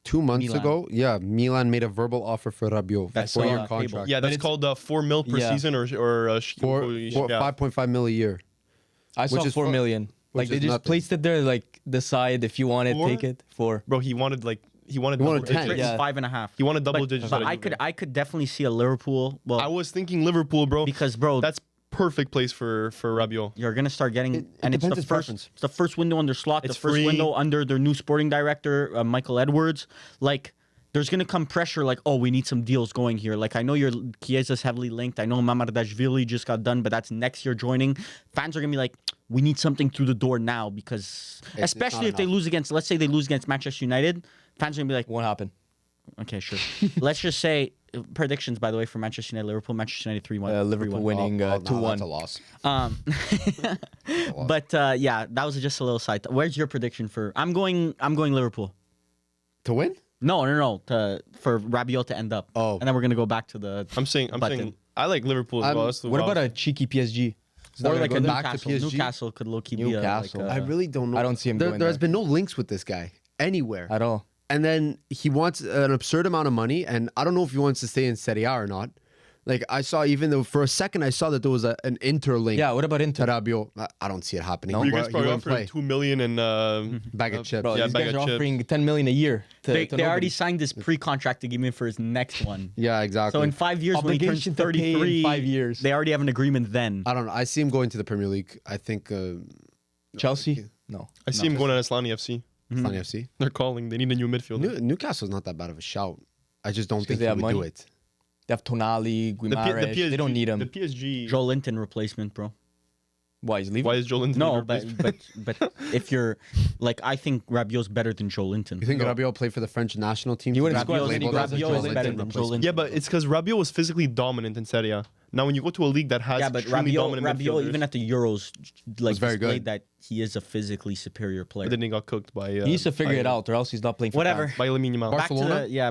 2 months Milan. ago, Milan made a verbal offer for Rabiot. That's 4-year on the contract. table. Yeah, that's it's- called 4 mil per Yeah. season or yeah. 5.5 mil a year. I saw Which is 4 fu- million. Like which they is just nothing. placed it there. Like decide if you want it, Four? take it. 4. Bro, he wanted wanted double 10. digits. It's Yeah. 5.5. He wanted double But- digits. But at I Juve. could definitely see a Liverpool. Well, I was thinking Liverpool, bro. because bro, That's perfect place for Rabiot. you're gonna start getting, It and it's depends the his first. preference. It's the first window under slot. It's the first free. window under their new sporting director, Michael Edwards. Like, there's gonna come pressure. Like, oh, we need some deals going here. Like, I know your Chiesa's heavily linked. I know Mamardashvili just got done, but that's next year joining. Fans are gonna be like, we need something through the door now, because It's especially not if they enough. lose against, let's say they lose against Manchester United, fans are gonna be like, Won't happen. okay, sure. Let's just say predictions, by the way, for Manchester United, Liverpool, Manchester United 3-1. Liverpool winning Oh, no, 2-1. That's a loss. But yeah, that was just a little side. Where's your prediction for? I'm going Liverpool. To win? No. For Rabiot to end up. Oh. And then we're gonna go back to the. I'm saying I like Liverpool as well. That's the What about wild- a cheeky PSG? or like a go back to Newcastle. PSG? Newcastle could low key be a, Newcastle. like I really don't know. I don't see him There going has there. been no links with this guy anywhere. At all. And then he wants an absurd amount of money, and I don't know if he wants to stay in Serie A or not. Like I saw, even though for a second I saw that there was an interlink. Yeah, what about To Inter? Rabiot. I don't see it happening. You guys He probably wouldn't offered play. 2 million and Bag of chips. Bro, Yeah, these bag guys of are chips. offering 10 million a year. They to already nobody. signed this pre-contract agreement for his next one. Yeah, exactly. So in 5 years, when he turns Obligation to pay in 33, 5 years. they already have an agreement then. I don't know. I see him going to the Premier League. I think Chelsea? No. I see him going to Islani FC. Islani FC. They're calling. They need a new midfielder. Newcastle's not that bad of a shout. I just don't think they he have would do money. it. They have Tonali, Guimaraes. They don't need him. The PSG. Joe Linton replacement, bro. Why, he's leaving? Why is Joe Linton? No, the but replacement? but if you're like, I think Rabiot's better than Joe Linton. You think Rabiot played for the French national team? He wouldn't Rabiot's score as many labeled goals as a as Joe Joe Linton better than Joe replacement. Linton. Yeah, but it's because Rabiot was physically dominant in Serie A. Now, when you go to a league that has Yeah, but extremely dominant Rabiot, midfielders, even at the Euros, like very displayed good. that he is a physically superior player. then he got cooked by. He needs to figure it out, or else he's not playing for Whatever. France. By Lamine Yamal. Back to Barcelona? the yeah.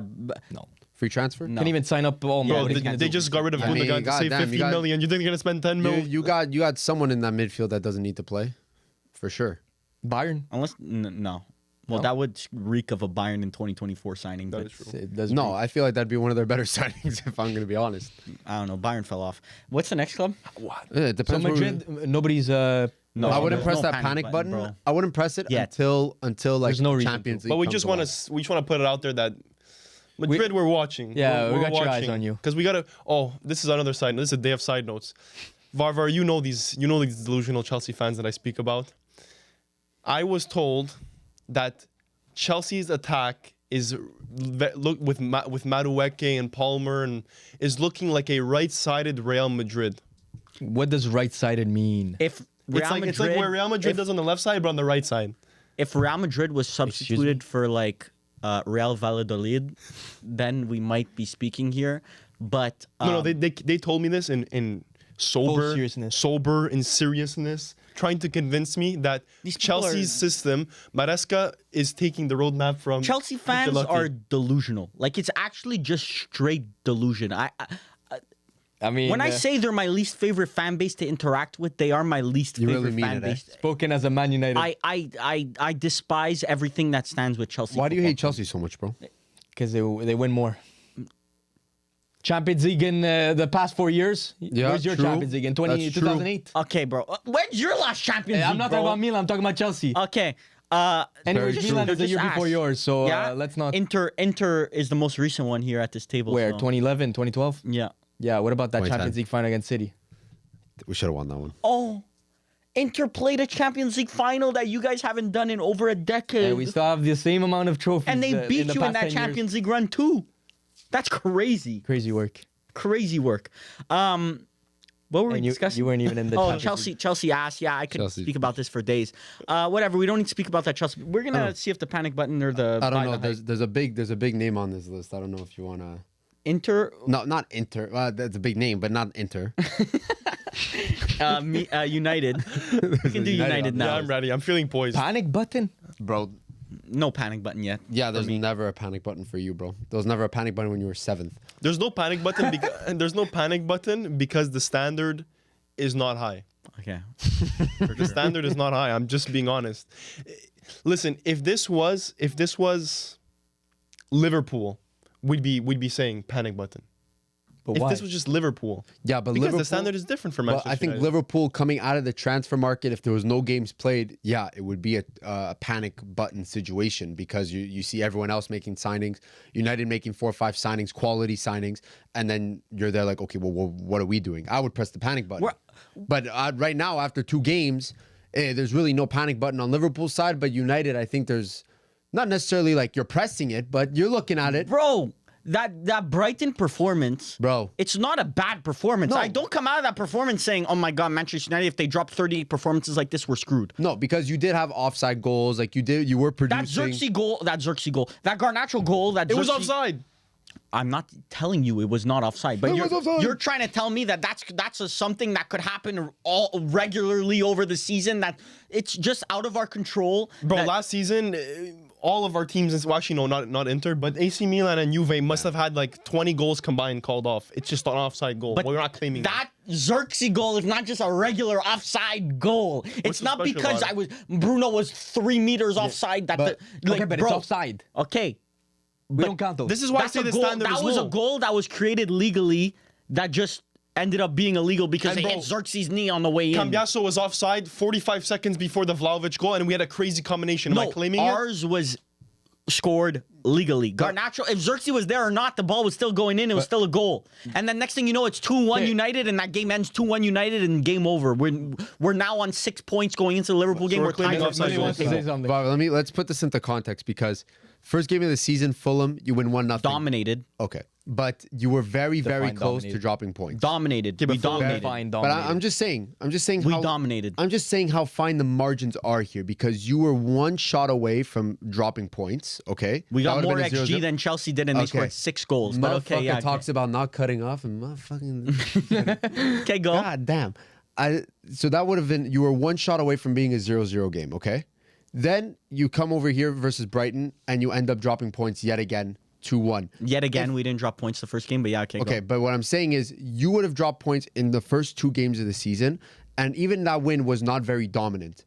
No. Free transfer? No. Can't even sign up all Bro, what are you gonna they do? just got rid of I mean, Gundogan to save goddamn, 15 million. You think they're gonna spend 10 You, mil? you got someone in that midfield that doesn't need to play, for sure. Bayern. Unless no. Well, that would reek of a Bayern in 2024 signing. That But is true. It doesn't No, I feel like that'd be one of their better signings if I'm going to be honest. I don't know. Bayern fell off. What's the next club? It So depends. where we- Madrid, nobody's. No, I wouldn't there's press no that panic button. bro. I wouldn't press it Yet. until like There's no reason Champions to. League. But we comes just along. want to put it out there that Madrid we're watching. Yeah, we got your eyes on you. Because we gotta. Oh, this is another side. This is a day of side notes. Varvar, you know these delusional Chelsea fans that I speak about. I was told that Chelsea's attack is look with Madueke and Palmer and is looking like a right-sided Real Madrid. What does right-sided mean? If Real Madrid, It's like where Real Madrid does on the left side, but on the right side. if Real Madrid was substituted for like Real Valladolid, then we might be speaking here. But No, they told me this in sober seriousness, trying to convince me that These people Chelsea's are- system, Maresca is taking the roadmap from Chelsea fans Ancelotti. are delusional. Like it's actually just straight delusion. I mean, When I say they're my least favorite fan base to interact with, they are my least You favorite really mean fan it, eh? base. spoken as a Man United, I despise everything that stands with Chelsea. Why do you football hate Chelsea so much, bro? because they win more. Champions League in the past 4 years. Yeah, Where's your true. Champions League in That's true. 2008? Okay, bro. When's your last Champions League? I'm not bro? talking about Milan. I'm talking about Chelsea. Okay. Anyways, Very Milan true. is the year Just before ask. yours, so Yeah. let's not. Inter is the most recent one here at this table. Where so- 2011, 2012? Yeah. Yeah. What about that 2010. Champions League final against City? We should have won that one. Oh, Inter played a Champions League final that you guys haven't done in over a decade. And we still have the same amount of trophies. and they in beat the you in past that 10 years. Champions League run too. That's crazy. Crazy work. Crazy work. What were we And discussing? you weren't even in the. Oh, Champions League. Chelsea ass. Yeah, I could Chelsea. speak about this for days. Whatever. We don't need to speak about that Chelsea. We're gonna see if the panic button or the I don't buy know. the hype. There's a big name on this list. I don't know if you want to. Inter No, not Inter. That's a big name, but not Inter. United. We can do United on now. Yeah, I'm ready. I'm feeling poised. Panic button. Bro, No panic button yet. yeah, there's never a panic button for you, bro. There was never a panic button when you were 7th. There's no panic button. There's no panic button because the standard is not high. Okay. The standard is not high. I'm just being honest. Listen, if this was Liverpool, we'd be saying panic button. But If why? this was just Liverpool, Yeah, but because Liverpool, the standard is different for Well, Manchester I think United. Liverpool coming out of the transfer market, if there was no games played, yeah, it would be a panic button situation because you see everyone else making signings, United making 4 or 5 signings, quality signings, and then you're there like, okay, well, what are we doing? I would press the panic button. But right now, after 2 games, there's really no panic button on Liverpool's side, but United, I think there's not necessarily like you're pressing it, but you're looking at it. Bro, that Brighton performance, Bro. it's not a bad performance. No. I don't come out of that performance saying, "Oh my God, Manchester United, if they drop 38 performances like this, we're screwed." No, because you did have offside goals, like you were That producing. Xerxes goal, that Garnacho goal, that it was Xerxes- offside. I'm not telling you it was not offside, but It you're, was offside. you're trying to tell me that that's something that could happen all regularly over the season. That it's just out of our control. Bro, that- last season, all of our teams, well, actually, no, not Inter, but AC Milan and Juve must have had like 20 goals combined called off. It's just an offside goal. But We're not claiming that Xerxes goal is not just a regular offside goal. It's so not special because about it? Bruno was 3 meters offside. That but- okay, but bro, it's offside. Okay, We don't count those. This is why I that's say a the goal. standard That is was low. a goal that was created legally. that just ended up being illegal because And they bro, hit Xerxes' knee on the way in. Cambiaso was offside 45 seconds before the Vlahovic goal, and we had a crazy combination. Am I No, claiming it? ours was scored legally. Garnacho, if Xerxes was there or not, the ball was still going in. It was still a goal. And then next thing you know, it's 2-1 United, and that game ends 2-1 United, and game over. We're now on 6 points going into the Liverpool game. we're We're claiming tied. offside Somebody wants to say something. But let's put this into context because first game of the season, Fulham, you win 1-0. Dominated. Okay, but you were very Define close to dominated. dropping points. Dominated. Yeah, We but Fulham- dominated. Fine, But dominated. I'm just saying, We how, dominated. I'm just saying how fine the margins are here because you were one shot away from dropping points. Okay, We That got would've more been a 0-0. XG than Chelsea did, and they Okay. scored 6 goals. But Motherfucker okay, yeah. talks about not cutting off and motherfucking. Okay, go. God damn. So that would have been, you were one shot away from being a 0-0 game, okay? Then you come over here versus Brighton and you end up dropping points yet again, 2-1. Yet again, we didn't drop points the first game, but yeah, okay, Okay, go. but what I'm saying is you would have dropped points in the first 2 games of the season, and even that win was not very dominant.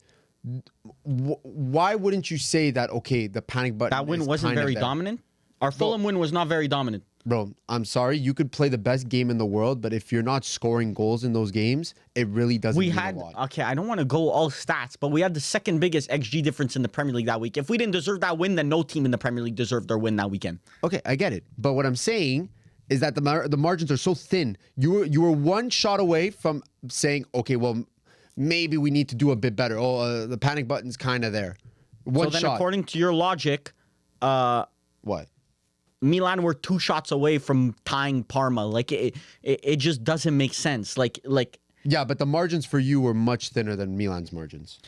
Why wouldn't you say that, okay, the panic button That win is wasn't kind of very there? dominant. Our Fulham win was not very dominant. Bro, I'm sorry. You could play the best game in the world, but if you're not scoring goals in those games, it really doesn't We mean had, a lot. okay, I don't want to go all stats, but we had the second biggest XG difference in the Premier League that week. If we didn't deserve that win, then no team in the Premier League deserved their win that weekend. Okay, I get it. But what I'm saying is that the margins are so thin. You were one shot away from saying, okay, well, maybe we need to do a bit better. Oh, the panic button's kind of there. One So then, shot. according to your logic, What? Milan were 2 shots away from tying Parma. Like it just doesn't make sense. Like Yeah, but the margins for you were much thinner than Milan's margins.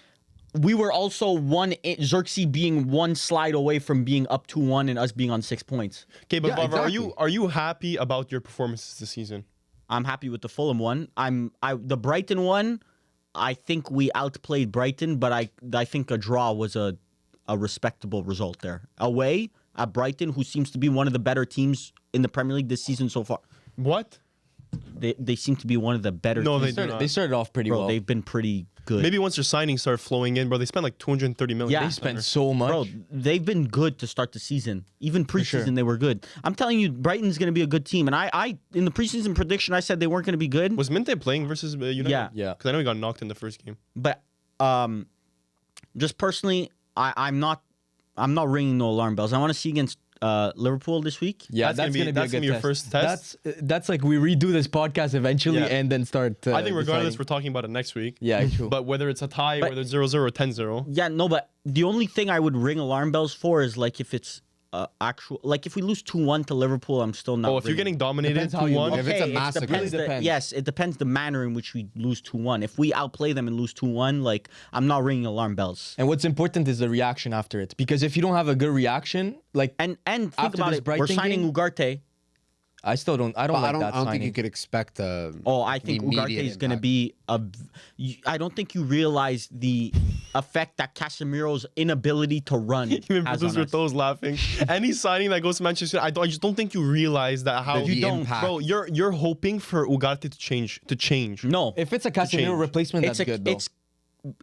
we were also Xerxes being 1 slide away from being up 2-1 and us being on 6 points. Okay, but Yeah, Bava, exactly. are you happy about your performances this season? I'm happy with the Fulham one. The Brighton one. I think we outplayed Brighton, but I think a draw was a respectable result there. Away at Brighton, who seems to be one of the better teams in the Premier League this season so far. What? They seem to be one of the better No, teams. they do not. They started off pretty Bro, well. they've been pretty good. Maybe once their signings start flowing in, bro, they spent like 230 million. Yeah. They spent so much. Bro, they've been good to start the season. Even preseason, sure. they were good. I'm telling you, Brighton's going to be a good team. And I in the preseason prediction, I said they weren't going to be good. Was Minte playing versus United? Yeah. Yeah. Because I know he got knocked in the first game. But just personally, I'm not ringing no alarm bells. I want to see against Liverpool this week. Yeah, That's gonna be- a that's good gonna be your test. first test? That's like we redo this podcast eventually Yeah. and then start. I think regardless, deciding. we're talking about it next week. Yeah, true. But whether it's a tie, But- whether it's 0-0 or 10-0. Yeah, no, but the only thing I would ring alarm bells for is like if it's actual, like if we lose 2-1 to Liverpool, I'm still not. Oh, if you're ringing. getting dominated Depends how you 2-1. lose. If it's a Okay, massacre. depends Really depends. yes, it depends the manner in which we lose 2-1. If we outplay them and lose 2-1, like I'm not ringing alarm bells. And what's important is the reaction after it, because if you don't have a good reaction, like And think After about this it, we're Brighton signing game- Ugarte. I still don't. I don't But like I don't that think signing. you could expect Oh, I think Ugarte immediate is going to impact. be I don't think you realize the effect that Casemiro's inability to run Even has producer on us. To's laughing. Any signing that goes to Manchester United, I just don't think you realize that how The You don't, impact. Bro, you're hoping for Ugarte to change. No, If it's a Casemiro change. replacement, that's good though. It's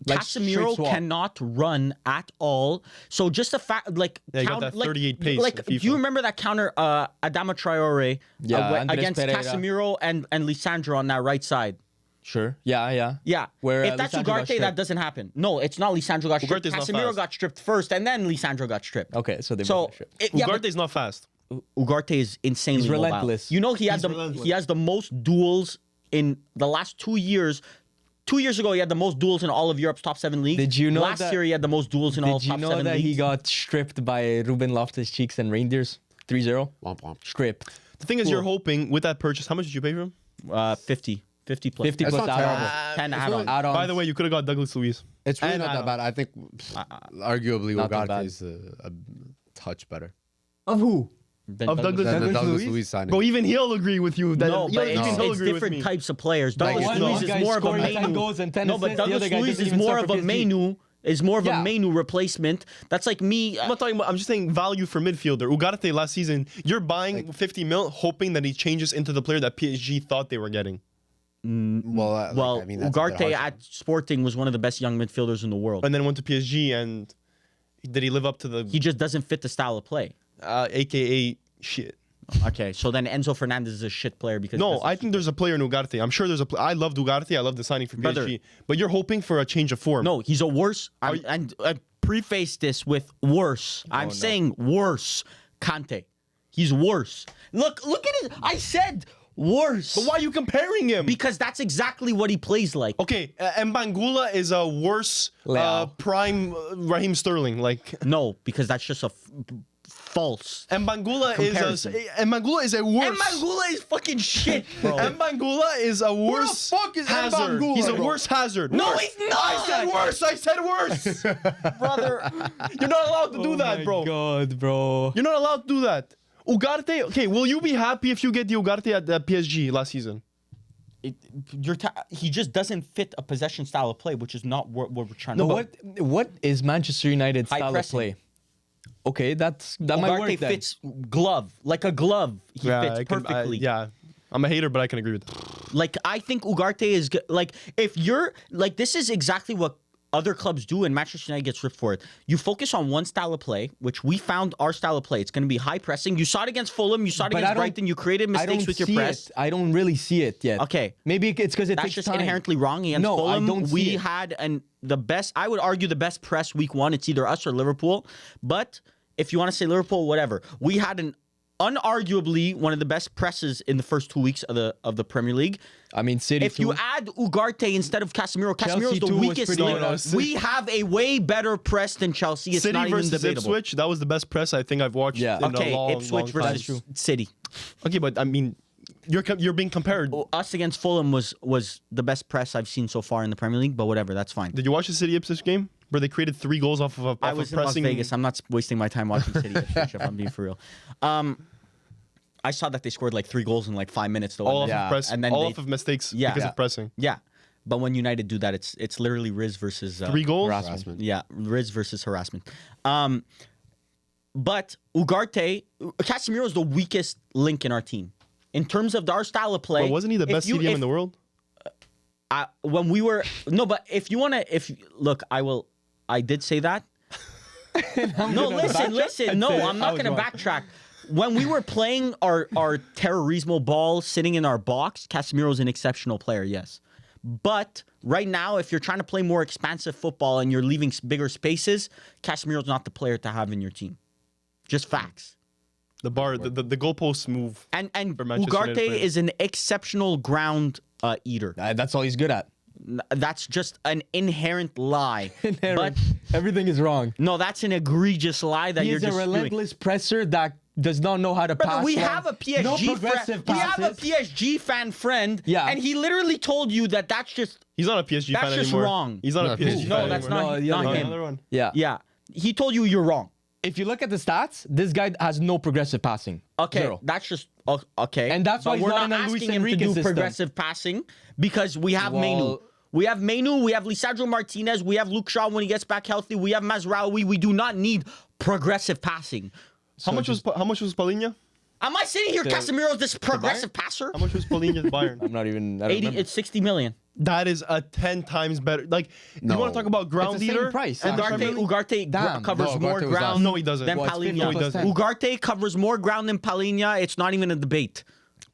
Like, Casemiro straight swap. cannot run at all. So just the fact, like, Yeah, he got that 38 pace Like, in do FIFA. you remember that counter, Adama Traore, Yeah, Andres against Pereira. Casemiro and Lisandro on that right side? Sure. Yeah. Yeah. Where, if that's Lisandro got Ugarte, that stripped. doesn't happen. No, it's not Lisandro got stripped. Ugarte's not Casemiro fast. got stripped first, and then Lisandro got stripped. Okay, so they So both got yeah, but Ugarte's not fast. Ugarte is insanely He's mobile. relentless. You know, he has the most duels in the last 2 years. 2 years ago, he had the most duels in all of Europe's top 7 leagues. Did you know Last that- year he had the most duels in all Did you top know 7 that leagues? he got stripped by Ruben Loftus-Cheeks and Reindeers? 3-0? Womp womp. Stripped. The thing is, you're hoping with that purchase, how much did you pay for him? 50 plus 50 That's plus not add-ons. terrible. 10 It's add-ons. really- Add-ons. By the way, you could have got Douglas Luiz. It's really And not I that bad. I think arguably Not that Ugarte bad. is a touch better. Of who? Then Of Douglas Than the Douglas Douglas Luiz? Luiz signing. Bro, even he'll agree with you. That, No, but even it's, he'll it's agree with different me. types of players. Like, Douglas one Luiz is guy more of a scoring 10 Menu. goals and 10 No, but assists, the other Douglas guy Luiz doesn't is even more start of a for PSG. Menu. Is more of Yeah. a Menu replacement. That's like me. I'm not talking about, I'm just saying value for midfielder. Ugarte last season, you're buying 50 mil, hoping that he changes into the player that PSG thought they were getting. Well, Well, I mean, that's a bit Ugarte harsh. at Sporting was one of the best young midfielders in the world. And then went to PSG, and did he live up to the He just doesn't fit the style of play. AKA shit? Okay, so then Enzo Fernandez is a shit player because No, I think there's a player in Ugarte. I'm sure there's a. I love Ugarte. I love the signing for PSG. Brother. But you're hoping for a change of form. No, he's a worse. And I preface this with worse. I'm saying worse. Kante, he's worse. Look at it. I said worse. But why are you comparing him? Because that's exactly what he plays like. Okay, Mbangula is a worse prime Raheem Sterling. Like No, because that's just a false. Mbangula Comparison. is a worse. Mbangula is fucking shit, bro. Mbangula is a worse. fuck is Hazard? Mbangula, He's a bro? worse Hazard. No, Worse. he's not. I said worse. I said worse. Brother, you're not allowed to do that, bro. God, bro. You're not allowed to do that. Ugarte, okay, will you be happy if you get the Ugarte at the PSG last season? He just doesn't fit a possession style of play, which is not what we're trying to do. What is Manchester United's High style pressing. of play? Okay, that might work Ugarte then. fits glove, like a glove. He fits perfectly. Yeah, I'm a hater, but I can agree with that. Like, I think Ugarte is good. Like, if you're like, this is exactly what other clubs do, and Manchester United gets ripped for it. You focus on one style of play, which we found our style of play. It's going to be high pressing. You saw it against Fulham. You saw it But against I don't- Brighton. You created mistakes with your see press. it. I don't really see it yet. Okay. Maybe it's because it That's takes just time. inherently wrong against No, I Fulham. don't see We it. had the best. I would argue the best press week one. It's either us or Liverpool. But if you want to say Liverpool, whatever. We had an unarguably one of the best presses in the first 2 weeks of the Premier League. I mean, City If too. you add Ugarte instead of Casemiro, Chelsea Casemiro's the too was weakest pretty link. good. We have a way better press than Chelsea. It's City not even versus debatable. Ipswich, that was the best press I think I've watched Yeah. in Okay, a long, Ipswich long time. versus City. Okay, but I mean, you're being compared. Us against Fulham was the best press I've seen so far in the Premier League, but whatever, that's fine. Did you watch the City Ipswich game where they created 3 goals off of I was in Las pressing? Vegas. I'm not wasting my time watching City Ipswich, if I'm being for real. I saw that they scored like 3 goals in like 5 minutes though. All and off then- of press, and then all they- off of mistakes Yeah. because Yeah. of pressing. Yeah, but when United do that, it's literally Riz versus 3 goals. Harassment. Yeah, Riz versus harassment. But Ugarte, Casemiro is the weakest link in our team in terms of our style of play. But wasn't he the best CDM in the world? When we were but if you want to, look, I did say that. No, listen. No, I'm not going to backtrack. When we were playing our terrorismo ball sitting in our box, Casemiro's an exceptional player, yes. But right now, if you're trying to play more expansive football and you're leaving bigger spaces, Casemiro's not the player to have in your team. Just facts. The goalposts move. And For Manchester Ugarte United players. is an exceptional ground eater. That's all he's good at. That's just an inherent lie. But Everything is wrong. no, that's an egregious lie that you're He's a just relentless presser that does not know how to Brother, pass. we well. have a PSG No friend. progressive We have a passes. PSG fan friend. Yeah. And he literally told you that that's just He's not a PSG That's fan just anymore. wrong. He's not No, a PSG fan no, anymore. that's No, not, the not other him. Another one. Yeah. Yeah. He told you you're wrong. If you look at the stats, this guy has no progressive passing. Okay, Zero. that's just okay. And that's why but he's we're not not in a Luis asking him to Enrique do system. progressive passing because we have Menu. Well- We have Menu, we have Lisandro Martinez, we have Luke Shaw when he gets back healthy, we have Mazraoui. We do not need progressive passing. How much was Paulinho? Am I sitting here, Casemiro's this progressive passer? How much was Paulinho at Bayern? I'm not even. I don't 80, remember. it's 60 million. That is a 10 times better. Like, No. you want to talk about ground It's the same leader? price. And Ugarte Damn. covers No, more Ugarte was ground less. No, he doesn't. than Well, it's Paulinho. 50 plus 10. Ugarte covers more ground than Paulinho. It's not even a debate.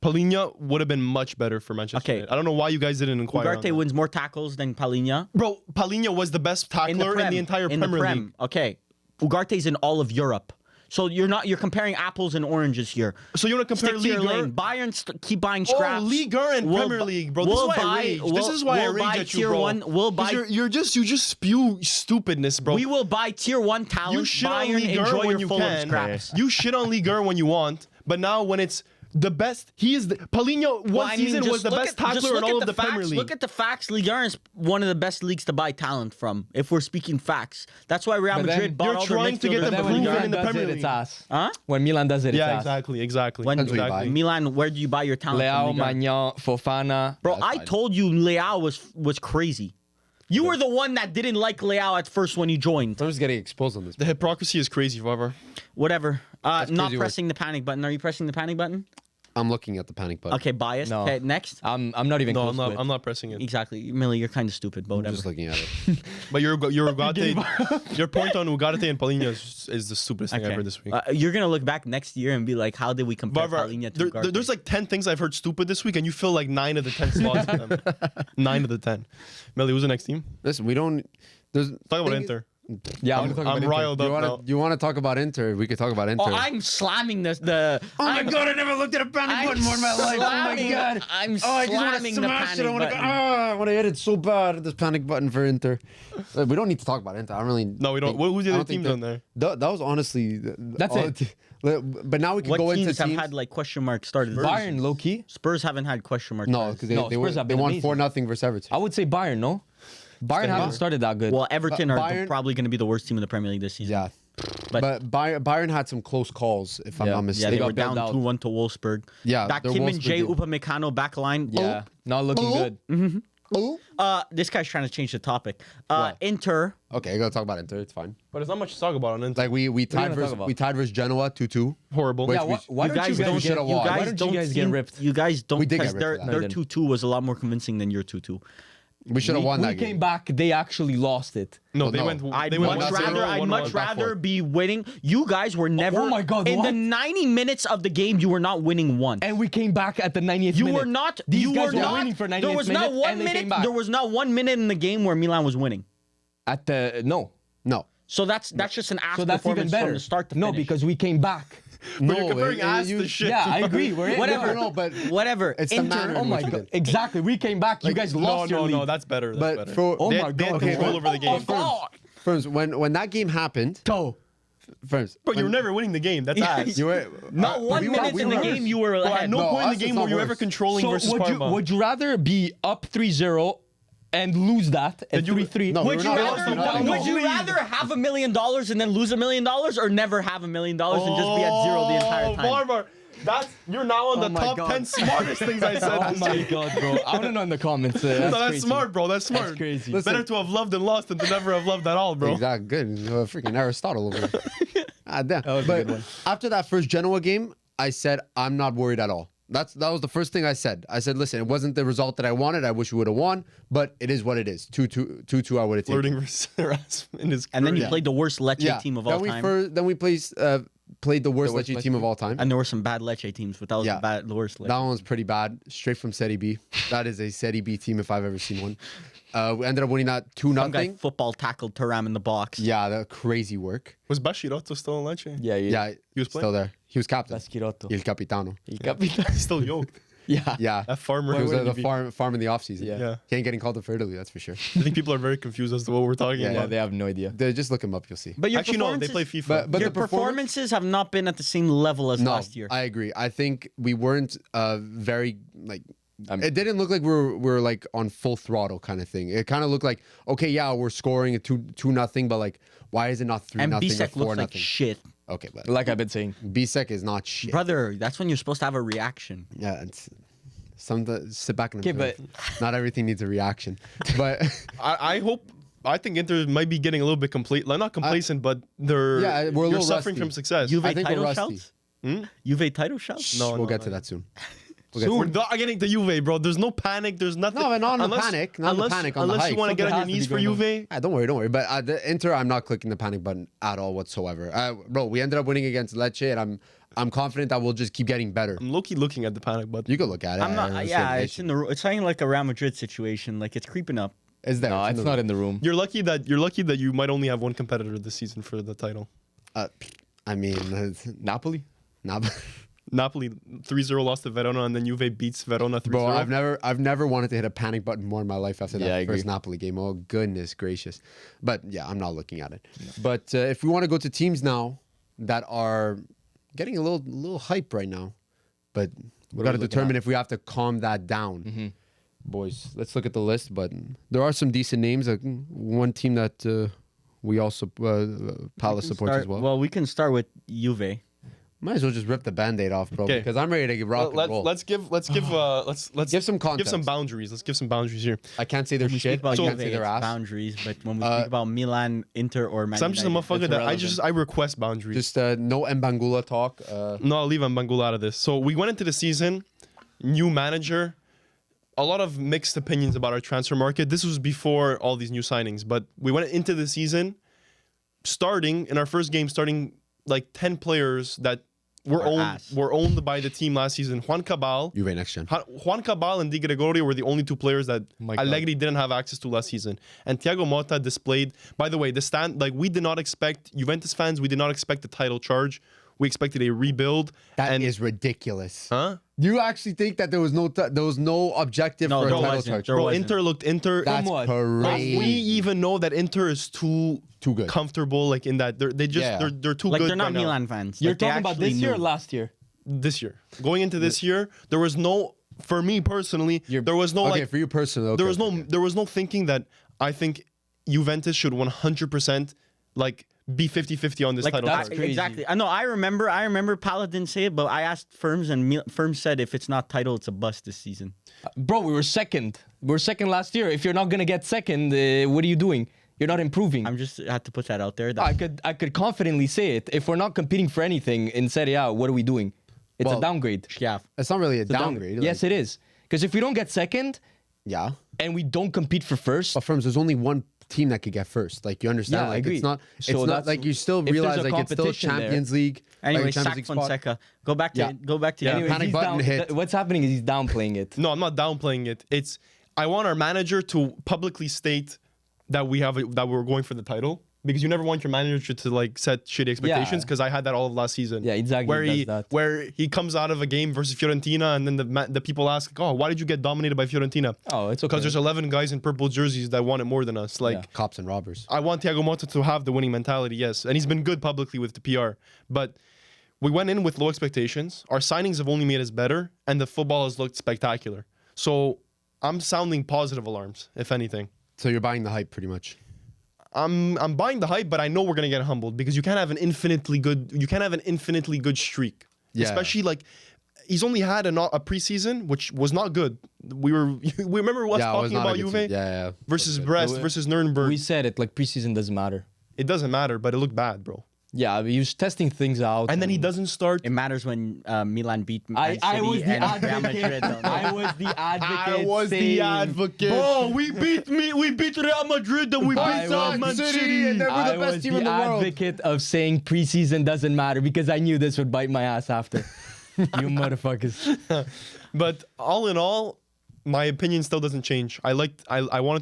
Paulinho would have been much better for Manchester Okay. United. I don't know why you guys didn't inquire on Ugarte that. wins more tackles than Paulinho. Bro, Paulinho was the best tackler in the entire in Premier Prem. League. Okay, Ugarte's in all of Europe. So you're comparing apples and oranges here. So you want to compare Stick to your Ligue 1? lane. Bayern keep buying scraps. Oh, Ligue 1 and We'll Premier bu- League, bro. This is we'll why I buy- rage. we'll- This is why I we'll rage buy at you, tier bro. one- we'll 'Cause buy- you just spew stupidness, bro. We will buy tier 1 talent. You shit on Bayern Ligue 1 enjoy when your you Fulham can. scraps. You shit on Ligue 1 when you want, but now when it's the best, Paulinho Well, I mean, season just was the look best at- just tackler in look all at of the Premier facts. League. Look at the facts. Ligue 1 is one of the best leagues to buy talent from, if we're speaking facts. That's why Real But then Madrid bought you're all trying their to get midfielders them from when Ligue proven 1. in the Milan does Premier it, League. it's ass. Huh? When Milan does it, it's Yeah, ass. exactly. When Depends who you buy. Milan, where do you buy your talent Leao, from? Ligue 1? Magnan, Fofana. Bro, That's I fine. told you Leao was crazy. You were the one that didn't like Leao at first when he joined. I'm just getting exposed on this. The hypocrisy is crazy, however. Whatever. Not crazy work. pressing the panic button. Are you pressing the panic button? I'm looking at the panic button. Okay, biased. No. Okay, next. I'm not even No, close to it. I'm not pressing it. Exactly, Millie, you're kind of stupid, but I'm whatever. just looking at it. But your Ugarte, your point on Ugarte and Paulinho is the stupidest thing Okay. ever this week. You're gonna look back next year and be like, how did we compare Barber, Paulinho to Ugarte? there's like 10 things I've heard stupid this week, and you fill like 9 of the 10 slots in them. 9 of the 10. Millie, who's the next team? Listen, we don't. There's Talk about thing- Inter. Yeah, I'm riled You up want now. to? You want to talk about Inter? We could talk about Inter. Oh, I'm slamming the. Oh my god! I never looked at a panic I'm button more in my life. Oh my slamming- god! I'm Oh, I just want slamming to the smash it. panic I want to. button. I want to hit it so bad. This panic button for Inter. We don't need to talk about Inter. I don't really. No, we don't. think- Who's the I other don't think teams on there? That was honestly. That's all it. But now we can What go teams into have teams. had like question marks started? Bayern, low key. Spurs haven't had question marks. No, started. because No, they Spurs have they been won amazing. 4-0 versus Everton. I would say Bayern. No, Bayern haven't started that good. Well, Everton are Bayern- probably going to be the worst team in the Premier League this season. Yeah, but Bayern had some close calls, if I'm Yeah. not Yeah, Yeah, mistaken. they got were down bailed out. 2-1 to Wolfsburg. Yeah, That the Kim and Wolfsburg Jay game. Upamecano back line. yeah, not looking good. This guy's trying to change the topic. What? Inter. Okay, I gotta talk about Inter. It's fine. But there's not much to talk about on Inter. Like we you tied gonna versus talk about? we tied versus Genoa 2-2. Horrible. Wait, Yeah, why You don't guys you don't guys should've get? won. You Why guys don't don't you guys seem, get ripped? You guys don't We did because get ripped for that. their No, you didn't. 2-2 was a lot more convincing than your 2-2. We should have won we that game. came back. They actually lost it. No, Well, they no. went. I'd They went much 1-0, rather. I'd 1-1. much back rather four. be winning. You guys were never. Oh my God, In what? the 90 minutes of the game, you were not winning one. And we came back at the 90th You minute. were not. These you guys were were not. winning for 90th There was minute, not one and they came minute. back. There was not 1 minute in the game where Milan was winning. At the no. No, So that's just an ass So that's even performance better. from the start to no, finish. because we came back. no. You're comparing ass to shit. Yeah, I agree. We're Whatever. No, but Whatever. It's the Inter. manner Oh in my which we god! did. Exactly. We came back. You guys lost your lead. No, that's better. That's but better. for Oh they my had, they had God. control over the game. first when that game happened, Toe. first. But you were when- never winning the game. That's ass. You were Not but 1 we were- minute we in the were- game, you were Bro, at ahead. no No, point in us the is game not were you ever worse. controlling So versus Parma. would you rather be up 3-0 and lose that at Did you- 3-3? No, we Would were you not rather? also down Would the you lead. rather have $1 million and then lose $1 million, or never have $1 million and just be at zero the entire time? Barbar, you're now on Oh the my top God. 10 smartest things I said. Oh this my week. god, bro! I want to know in the comments. No, that's crazy. smart, bro. That's smart. That's crazy. Listen. Better to have loved and lost than to never have loved at all, bro. Exactly. Good. Freaking Aristotle over there. Ah, damn. was a But good one. after that first Genoa game, I said I'm not worried at all. That was the first thing I said. I said, listen, it wasn't the result that I wanted. I wish we would have won, but it is what it is. 2-2, I would have taken. Flirting versus harassment in his And then you career. played the worst Lecce team of all time. Then we played the worst worst Lecce Lecce team of all time. And there were some bad Lecce teams, but that was Yeah. the worst Lecce. That one was pretty bad. Straight from Serie B. That is a Serie B team if I've ever seen one. We ended up winning that 2-0. Some guy football tackled Thuram in the box. Yeah, that crazy work. Was Bashirotto still in Lecce? Yeah, Yeah, He was still there. He was captain. That's Kirotto. Il capitano. He's still yoked. Yeah. Yeah. That farmer. He was where at would the he be? farm in the offseason. Yeah. Yeah. He ain't getting called up for Italy, that's for sure. I think people are very confused as to what we're talking Yeah, about. they have no idea. Just look him up, you'll see. But your Actually, no, they performances- play FIFA. But your the performance- performances have not been at the same level as No, last year. I agree. I think we weren't very like. It didn't look like we're like on full throttle kind of thing. It kind of looked like okay, yeah, we're scoring at 2-0, but like, why is it not 3-0 and or Bisek 4-0? looks like shit. Okay, but Like I've been saying. Bisek is not shit. Brother, that's when you're supposed to have a reaction. Yeah, it's sit back and Okay, observe. Not everything needs a reaction. But I think Inter might be getting a little bit not complacent, but they're Yeah, we're a you're little suffering rusty. from success. Juve I think we're title rusty. shouts? Juve title shouts? No, we'll no, get no. to that soon. We're not getting to Juve, bro. There's no panic. There's nothing. No, not on the Unless- panic. Not on the unless- panic, on the Unless you hype. want to get on your Something has knees to for be going Juve. Ah, don't worry. But the Inter, I'm not clicking the panic button at all whatsoever. Bro, we ended up winning against Lecce, and I'm confident that we'll just keep getting better. I'm low-key looking at the panic button. You can look at it. I'm not. It's Yeah, an it's issue. in the. It's something like a Real Madrid situation. Like it's creeping up. It's there. No, it's not in the room. You're lucky that you might only have one competitor this season for the title. I mean, Napoli? not. Napoli 3-0 lost to Verona, and then Juve beats Verona 3-0. Bro, I've never wanted to hit a panic button more in my life after Yeah, I that first agree. Napoli game. Oh goodness gracious! But yeah, I'm not looking at it. But if we want to go to teams now that are getting a little hype right now, but we got to looking determine at? if we have to calm that down. Mm-hmm. Boys, let's look at the list. But there are some decent names. One team that we also Palace support as well. Well, we can start with Juve. Might as well just rip the Band-Aid off, bro. Okay. Because I'm ready to get rock and roll. Let's give Give some context. boundaries. Let's give some boundaries here. I can't say their We shit. speak about I Juve, can't say their it's ass. boundaries, but when we speak about Milan, Inter, or Man So I'm just a United, motherfucker it's that irrelevant. I request boundaries. Just no Mbangula talk. No, I'll leave Mbangula out of this. So we went into the season, new manager, a lot of mixed opinions about our transfer market. This was before all these new signings, but we went into the season starting in our first game, starting like 10 players that were owned by the team last season. Juan Cabal and Di Gregorio were the only two players that Allegri didn't have access to last season. And Thiago Motta displayed, by the way, we did not expect, Juventus fans, we did not expect the title charge. We expected a rebuild. That is ridiculous. Huh? You actually think that there was no objective for a there title wasn't. charge? There Bro, wasn't. Inter. That's what? crazy. We even know that Inter is too good. comfortable, like in that they're too Like good. they're not right now. Milan fans. You're Like, they talking about actually this year or knew. last year? This year, going into this year, there was no. For me personally, there was no Okay, for you personally. there was no thinking that I think Juventus should 100% like be 50-50 on this Like title that's charge. crazy. exactly. I know. I remember. Pala didn't say it, but I asked Firms, and Firms said if it's not title, it's a bust this season. Bro, we were second. We were second last year. If you're not gonna get second, what are you doing? You're not improving. I had to put that out there. I could confidently say it. If we're not competing for anything in Serie A, what are we doing? It's Well, a downgrade. Yeah. It's not really a It's a downgrade. Yes, it is. Because if we don't get second Yeah. and we don't compete for first, But firms, there's only one team that could get first. Like you understand? Yeah, I like agree. it's not. So It's not that's- like you still if there's realize a like it's still competition there- Champions League. Anyway, like, Champions sack League spot. Fonseca. Go back to Yeah. anyways, Panic he's button hit. What's happening is he's downplaying it. No, I'm not downplaying it. It's I want our manager to publicly state that that we're going for the title. Because you never want your manager to like set shitty expectations. Yeah. Because I had that all of last season. Yeah, exactly, Where he he does that. where he comes out of a game versus Fiorentina, and then the people ask, "Oh, why did you get dominated by Fiorentina?" Oh, it's okay. Because there's 11 guys in purple jerseys that want it more than us. Like Yeah. Cops and robbers. I want Thiago Motta to have the winning mentality, yes, and he's been good publicly with the PR. But we went in with low expectations. Our signings have only made us better, and the football has looked spectacular. So I'm sounding positive alarms, if anything. So you're buying the hype pretty much. I'm buying the hype, but I know we're gonna get humbled because you can't have an infinitely good streak. Yeah. Especially like he's only had a preseason, which was not good. We remember us It was talking not a about good Juve team. Yeah. versus Brest versus Nuremberg. We said it, like preseason doesn't matter. It doesn't matter, but it looked bad, bro. Yeah, he was testing things out. And then he doesn't start. It matters when Milan beat Man I City was the and Real Madrid. advocate. I was the advocate. advocate. Bro, we beat Real Madrid and we I beat was Man City City. and then we're I the best was team the in the world. advocate of saying preseason doesn't matter because I knew this would bite my ass after. You motherfuckers. But all in all, my opinion still doesn't change. I want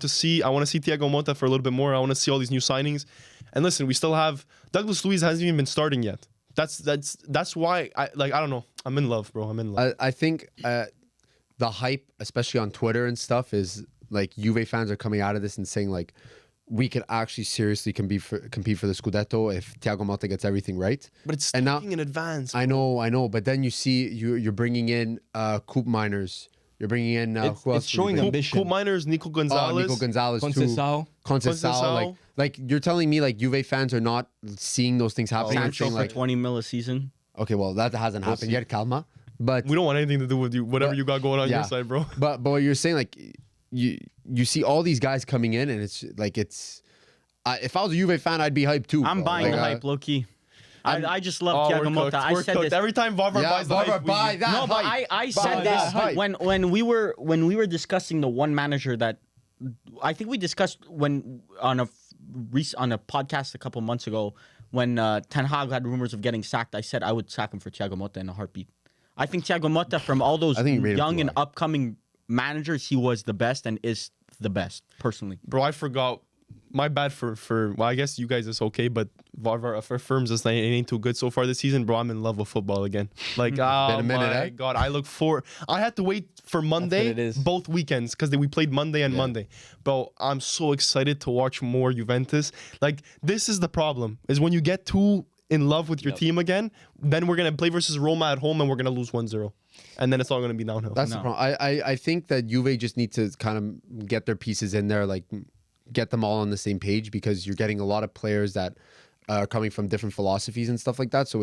to see Thiago Motta for a little bit more. I want to see all these new signings. And listen, we still have Douglas Luiz hasn't even been starting yet. That's why I don't know. I'm in love, bro. I'm in love. I think the hype, especially on Twitter and stuff, is like Juve fans are coming out of this and saying like we could actually seriously compete for the Scudetto if Thiago Motta gets everything right. But it's and now starting in advance. I know. But then you see you're bringing in Coop Miners. You're bringing in who else? it's showing Coop, ambition. Cool Miners, Nico Gonzalez. Nico Gonzalez too. Conceição. Conceição. Like you're telling me like Juve fans are not seeing those things happening and Sancho saying for like, 20 mil a season. okay, well that hasn't happened yet, Calma. But We don't want anything to do with you. Whatever you got going on yeah. your side, bro. But what you're saying, like you see all these guys coming in, and it's like if I was a Juve fan, I'd be hyped too. I'm bro. buying Like, the hype, low key. I just love Oh, Thiago we're Motta. cooked. I We're said cooked. this. Every time Varvar Yeah, buys the Varvar, hype, buy that. No, but hype. I Buy said that hype. this when we were discussing the one manager that I think we discussed when on a podcast a couple months ago when Ten Hag had rumors of getting sacked. I said I would sack him for Thiago Motta in a heartbeat. I think Thiago Motta from all those I think he rated young too and high. upcoming managers, he was the best and is the best personally. bro. I forgot. My bad for well, I guess you guys is okay, but Varvar for Firms is ain't too good so far this season, bro. I'm in love with football again. Like, Been a minute, my eh? god, I had to wait for Monday it is. both weekends because we played Monday and Monday. Bro, I'm so excited to watch more Juventus. Like, this is the problem: is when you get too in love with your team again, then we're gonna play versus Roma at home and we're gonna lose 1-0, and then it's all gonna be downhill. That's the problem. I think that Juve just need to kind of get their pieces in there, like get them all on the same page, because you're getting a lot of players that are coming from different philosophies and stuff like that. So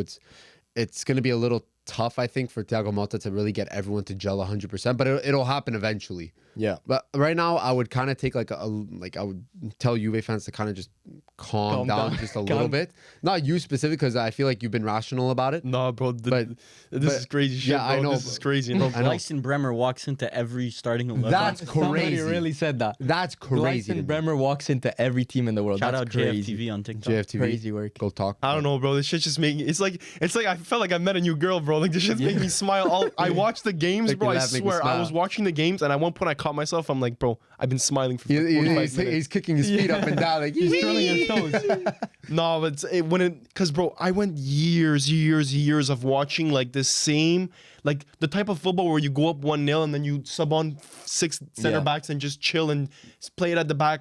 it's going to be a little tough, I think, for Thiago Motta to really get everyone to gel 100%, but it'll happen eventually. Yeah. But right now, I would kind of take like I would tell Juve fans to kind of just calm down just a little bit. Not you specifically, because I feel like you've been rational about it. No, bro. But this is crazy shit. yeah, bro. I know, This is crazy. No, I know. Lyson Bremer walks into every starting 11. That's Somebody crazy. really said that. That's crazy. Lyson Bremer walks into every team in the world. Shout That's out crazy. JFTV on TikTok. JFTV. Crazy work. Go talk. I don't know, bro. This shit just making it's like I felt like I met a new girl, bro. Like this shit's making me smile. I watched the games, Make bro. me I laugh, make me swear, I smile. was watching the games, and at one point I caught myself. I'm like, bro, I've been smiling for 45 minutes. He's kicking his feet up and down like He's twirling his toes. No, but because bro, I went years of watching like the same, like the type of football where you go up 1-0 and then you sub on 6 center Yeah. backs and just chill and play it at the back.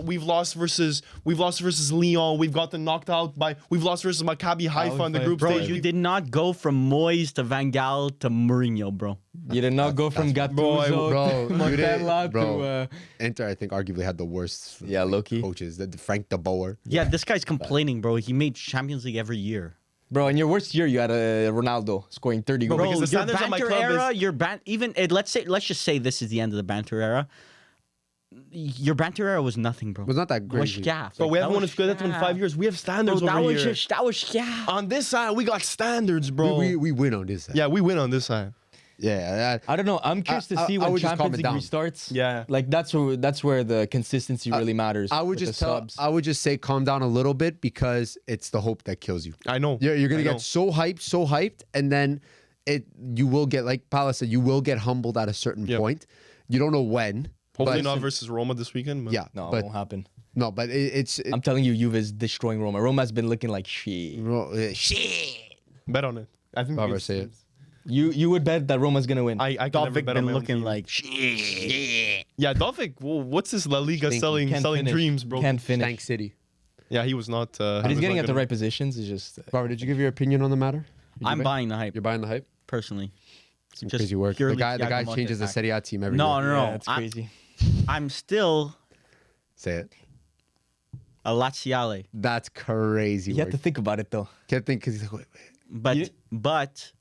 We've lost versus Lyon. We've gotten knocked out we've lost versus Maccabi Haifa in the group Bro, stage. you did not go from Moyes to Van Gaal to Mourinho, bro. You did not go from Gattuso bro, to you did- Montella bro. to... Inter, I think, arguably had the worst Yeah, low-key. coaches. The Frank de Boer. Yeah, this guy's complaining, bro. He made Champions League every year. Bro, in your worst year, you had Ronaldo scoring 30 goals. Bro, because the your standards of my banter club era, your let's just say this is the end of the banter era. Your banter era was nothing, bro. Was not that It was crazy. shaft. Bro, we That haven't won a was Scudetto in 5 shaft. years. We have Bro, standards that over was here. just that was shaft. On this side, we got standards, bro. We win on this side. Yeah, we win on this side. Yeah. I don't know. I'm curious to see I when would just calm Champions it League down. restarts. Yeah. Like that's where the consistency really matters. I would with just the tell. subs. I would just say calm down a little bit because it's the hope that kills you. I know. You're gonna I know. get so hyped, and then you will get, like Pala said, you will get humbled at a certain Yep. point. You don't know when. Hopefully but- not versus Roma this weekend. But Yeah, No, it but won't happen. no, but it's I'm telling you, Juve is destroying Roma. Roma's been looking like shit. shit. bet on it. I think Barbara, it's- say it. You would bet that Roma's gonna win. I can never Dovvik bet on been my own looking team. like shit. Yeah, Dovvik. Well, what's this La Liga Stinky. selling Can't finish. dreams, bro? Can't finish. Stank City. Yeah, he was not. But he's getting at the right positions. It's just Barbara, did you give your opinion on the matter? I'm buying the hype You're buying the hype. personally. Some Just crazy work. The purely guy Thiago Motta changes the attack. Serie A team every No, year. no, no. yeah, it's crazy. I'm still Say it. a Laziale, That's crazy. You have work. to think about it though. Can't think because he's like, wait. but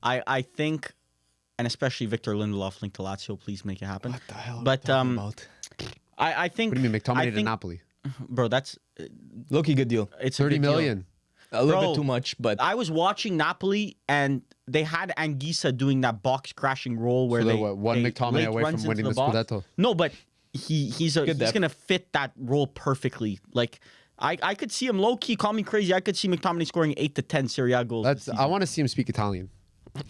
I think, and especially Victor Lindelof linked to Lazio, please make it happen. What the hell? But about? I think. What do you mean, I McTominay to think- Napoli? Bro, that's Low-key good deal. it's a 30 good deal. million. A little Bro, bit too much, but I was watching Napoli and they had Anguissa doing that box crashing role where So they they're what, one they McTominay late away runs from winning into the box. Scudetto. No, but he's depth. gonna fit that role perfectly. Like I could see him low key. Call me crazy. I could see McTominay scoring 8 to 10 Serie A goals. this I season. want to see him speak Italian.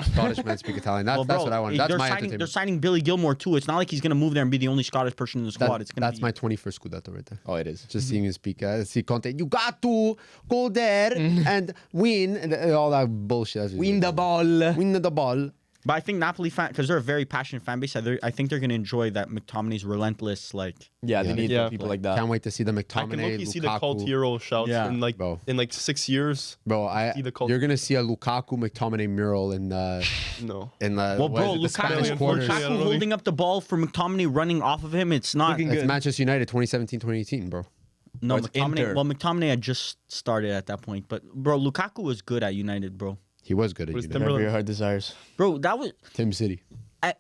Scottish man speak Italian. That's, Well, that's bro, what I want. That's they're my signing, They're entertainment. signing Billy Gilmore too. It's not like he's gonna move there and be the only Scottish person in the squad. It's gonna That's be, my 21st Scudetto right there. oh, it is. Just seeing him speak. See Conte, you got to go there and win and all that bullshit. That's Win the ball. Win the ball. But I think Napoli fan, because they're a very passionate fan base. I think they're gonna enjoy that McTominay's relentless like. Yeah, they need Yeah. people like that. Can't wait to see the I can McTominay, look see the Lukaku. cult hero shouts Yeah. in like Bro. 6 years. Bro, See the cult- you're gonna see a Lukaku McTominay mural in No. Well, bro, the Spanish Lukaku- quarters. Lukaku- Lukaku holding up the ball for McTominay running off of him. It's not. Looking It's good. Manchester United 2017-2018, bro. No, Or it's McTominay. Inter. Well, McTominay had just started at that point, but bro, Lukaku was good at United, bro. He was good at Was United. Timberland- Whatever your heart desires. Bro, that was Tim City.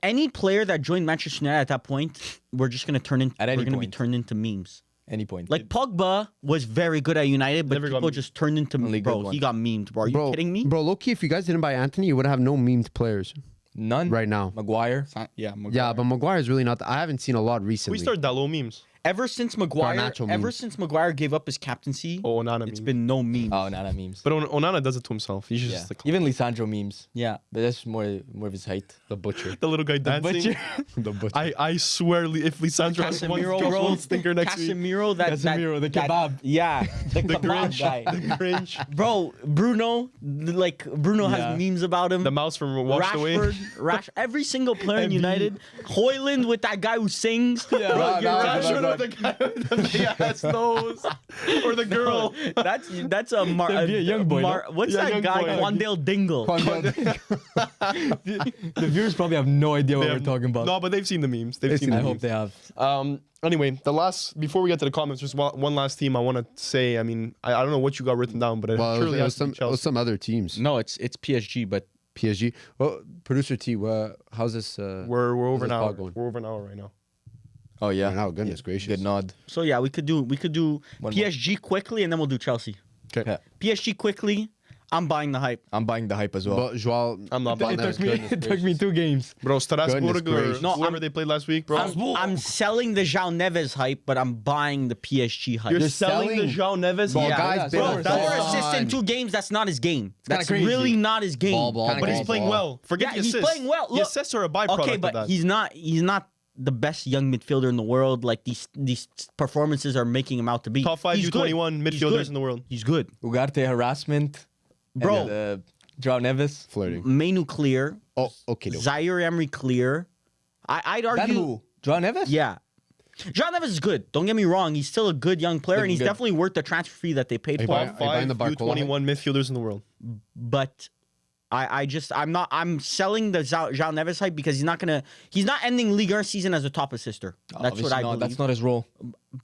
any player that joined Manchester United at that point. We're just gonna turn in. At any we're gonna be point. turned into memes. Any point. Like Pogba was very good at United, but Never got people memed. just turned into Only bro. good He ones. got memed, bro. Are you Bro, kidding me? Bro, low-key, if you guys didn't buy Anthony, you would have no memed players None right now. Maguire. Yeah, Yeah, but Maguire is really not. I haven't seen a lot recently. We start Dalot memes. Ever since Maguire, Garnacho ever memes. since Maguire gave up his captaincy, Oh, Onana it's memes. been no memes. Oh, not that memes. But Onana does it to himself. He's Yeah. just like Even Lisandro memes. yeah. But that's more of his height. the butcher. the little guy dancing. Butcher. The butcher. I swear, if Lisandro has one Casemiro, drops bro. one stinker next week, Casemiro, Casemiro, the that- kebab. Yeah, the the kebab Grinch, guy. the Grinch, Bro, Bruno, Bruno Yeah. has memes about him. the mouse from Washed Away. Every single player in United. Hoyland with that guy who sings. Yeah, bro, No, you're no, Rashford no, the guy with the big ass nose, or the girl. That's a That'd be a young boy, no? What's Yeah, that young guy? boy. Quandale Dingle. The viewers probably have no idea what They we're have- talking about. No, but they've seen the memes. They've seen I the hope memes. they have. Anyway, before we get to the comments, just one last team I want to say. I mean, I don't know what you got written down, but it Well, surely it has was to be Chelsea. some other teams. No, it's PSG, but PSG. Well, producer T, how's this? We're over this an hour. pod going? We're over an hour right now. Oh yeah. Right now, goodness gracious. Good nod. so yeah, we could do One PSG quickly, and then we'll do Chelsea. Okay. Yeah. PSG quickly. I'm buying the hype. I'm buying the hype as well. But Joao, I'm not It buying took that. me. goodness It took me 2 games. Bro, Strasbourg Goodness or gracious. No, whoever I'm- they played last week, bro. I'm selling the João Neves hype, but I'm buying the PSG hype. You're You're selling the João Neves. Ball Yeah. guys, Yeah, been bro, on that's- Four fun. assists in 2 games. That's not his game. That's crazy. really not his game. Ball, but he's playing well. Forget Yeah, the he's assists. playing well. The Look- assists are a byproduct Okay, of but that. he's not the best young midfielder in the world. Like these performances are making him out to be. Top 5 He's good. U21 He's midfielders good. in the world. He's good. Ugarte harassment. Bro. And, João Neves. Flirting. Manu clear. Oh, okay. No. Zaire Emery clear. I'd Then argue. who? João Neves? Yeah. João Neves is good. Don't get me wrong. He's still a good young player, and Looking he's good. definitely worth the transfer fee that they paid Hey, for. buy- Top Are you buying 5 the Barcola U21 midfielders in the world. But I'm selling the João Neves hype because he's not ending Ligue 1 season as a top assister. That's Obviously what I not. believe. That's not his role.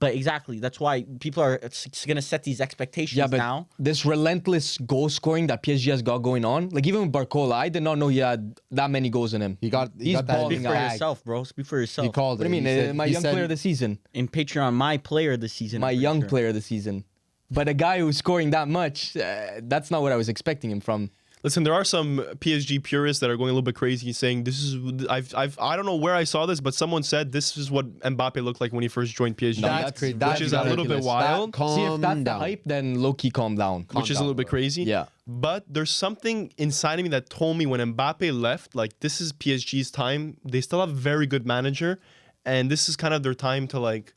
But exactly, that's why people are going to set these expectations Yeah, but now. this relentless goal scoring that PSG has got going on, like even with Barcola, I did not know he had that many goals in him. He got He's got that balling Speak big for out. bag. yourself, bro. Speak for yourself. He called What it. do you mean? He said- My he young said- player of the season. In Patreon, my player this season. My I'm pretty young sure. player of the season. But a guy who's scoring that much, that's not what I was expecting him from. Listen, there are some PSG purists that are going a little bit crazy, saying this is I don't know where I saw this, but someone said this is what Mbappe looked like when he first joined PSG. No, That's crazy. which That's is a little bit ridiculous. wild, Calm See, if that's the down. hype, then low-key calm down. which is a down, little bit bro. crazy. Yeah. But there's something inside of me that told me when Mbappe left, like this is PSG's time. They still have a very good manager, and this is kind of their time to like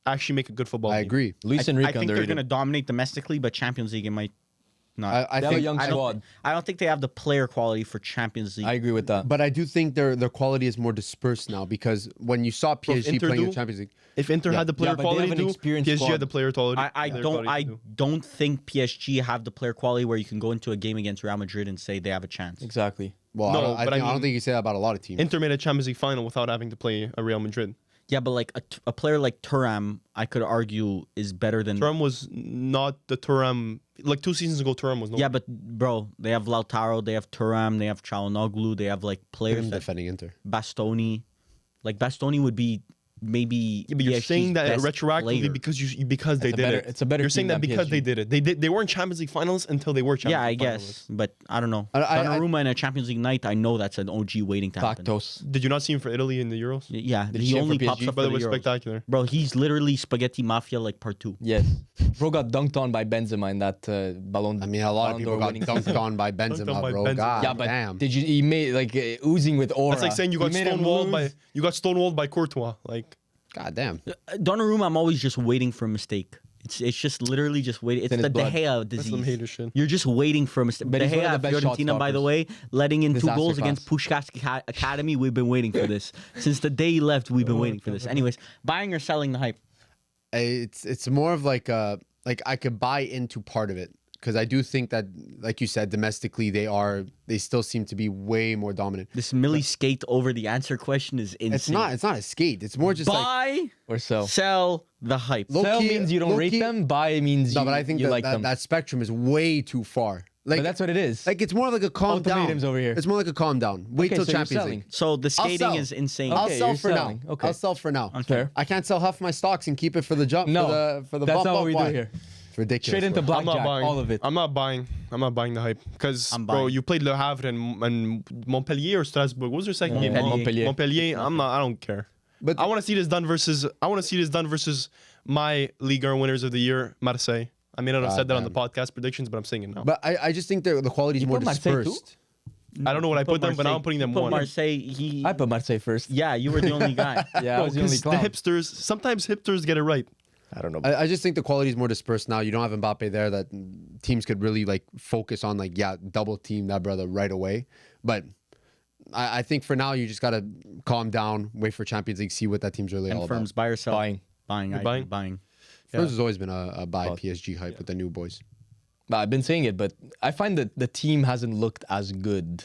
actually make a good football I team. agree. Luis I Enrique think they're underrated. going to dominate domestically, but Champions League it might not. I They have a think, young squad. I don't think they have the player quality for Champions League. I agree with that. but I do think their quality is more dispersed now because when you saw Bro, if PSG Inter playing in do- the Champions League, If Inter Yeah. had the player Yeah, but they quality have to an do, experienced PSG squad. had the player quality. I player don't quality I to do. don't think PSG have the player quality where you can go into a game against Real Madrid and say they have a chance. Exactly. well, No, I but I don't mean- think you say that about a lot of teams. Inter made a Champions League final without having to play a Real Madrid. Yeah, but like a player like Thuram, I could argue is better than. Thuram was not the Thuram. Like 2 seasons ago, Thuram was no. Yeah, but bro, they have Lautaro, they have Thuram, they have Çalhanoğlu, they have like players Him that defending Inter. Bastoni. Like Bastoni would be maybe. Yeah, but you're PSG's saying that best retroactively player. because they It's a did better- it. it's a better You're team saying that than because PSG. they did it. They weren't Champions League finals until they were Champions Yeah, I League guess, but I don't know. I- Donnarumma in a Champions League night, I know that's an OG waiting to happen. Factos. Did you not see him for Italy in the Euros? Yeah, Did he he share only for pops PSG? up But for it the was Euros. spectacular. Bro, he's literally spaghetti mafia like part 2. Yes. Bro got dunked on by Benzema in that Ballon. I mean, a lot of Ballon people d'Or got winning dunked season. on by on Benzema, by bro. Benzema. God Yeah, but damn. did you? He made like oozing with aura. That's like saying you got He made him stonewalled by lose. Courtois. Like God damn. Donnarumma, I'm always just waiting for a mistake. It's just literally just waiting. It's in the his De blood. Gea that's some disease. hater shit. You're just waiting for a mistake. But De he's one of Gea the at best shot Fiorentina, by the stoppers. way, letting in 2 Disaster goals class. against Puskás Academy. We've been waiting for this since the day he left. We've been waiting for this. Anyways, buying or selling the hype. It's more of like I could buy into part of it because I do think that, like you said, domestically they still seem to be way more dominant. This Millie skate over the answer question is insane. It's not a skate. It's more just like buy Or sell. sell the hype. Low Sell key- means you don't low rate key- them. Buy means no, you, but I think you that, like them. that spectrum is way too far. Like but that's what it is. like it's more like a calm down. Ultimatums over here. It's more like a calm down. Wait Okay, till so you're Champions selling. League. So the I'll skating sell. is insane. I'll Okay, sell you're for selling. now. Okay. I'll sell for now. Fair. I can't sell half my stocks and keep it for the jump. No, for the that's bump not up. what we do Why? here. It's ridiculous. Straight into bro. I'm not blackjack. buying All of it. I'm not buying the hype because I'm bro, buying. you played Le Havre and Montpellier or Strasbourg. What was your second game? Montpellier. Montpellier. I don't care. But I want to see this done versus my Ligue 1 winners of the year, Marseille. I may not have God said that on the damn. podcast predictions, but I'm saying it now. But I just think the quality is You more put Marseille too? dispersed. I don't know what I put them, but now Marseille- I'm putting them put one. Marseille. He. I put Marseille first. Yeah, you were the only guy. Yeah, I Bro, was the only 'cause the clown. hipsters, sometimes hipsters get it right. I don't know. I just think the quality is more dispersed now. You don't have Mbappe there that teams could really like focus on double team that brother right away. But I think for now you just gotta calm down, wait for Champions League, see what that team's really all Confirms about. buy or sell. Buying. Buying. buying? Buying. France has always been a buy PSG hype with the new boys. I've been saying it, but I find that the team hasn't looked as good.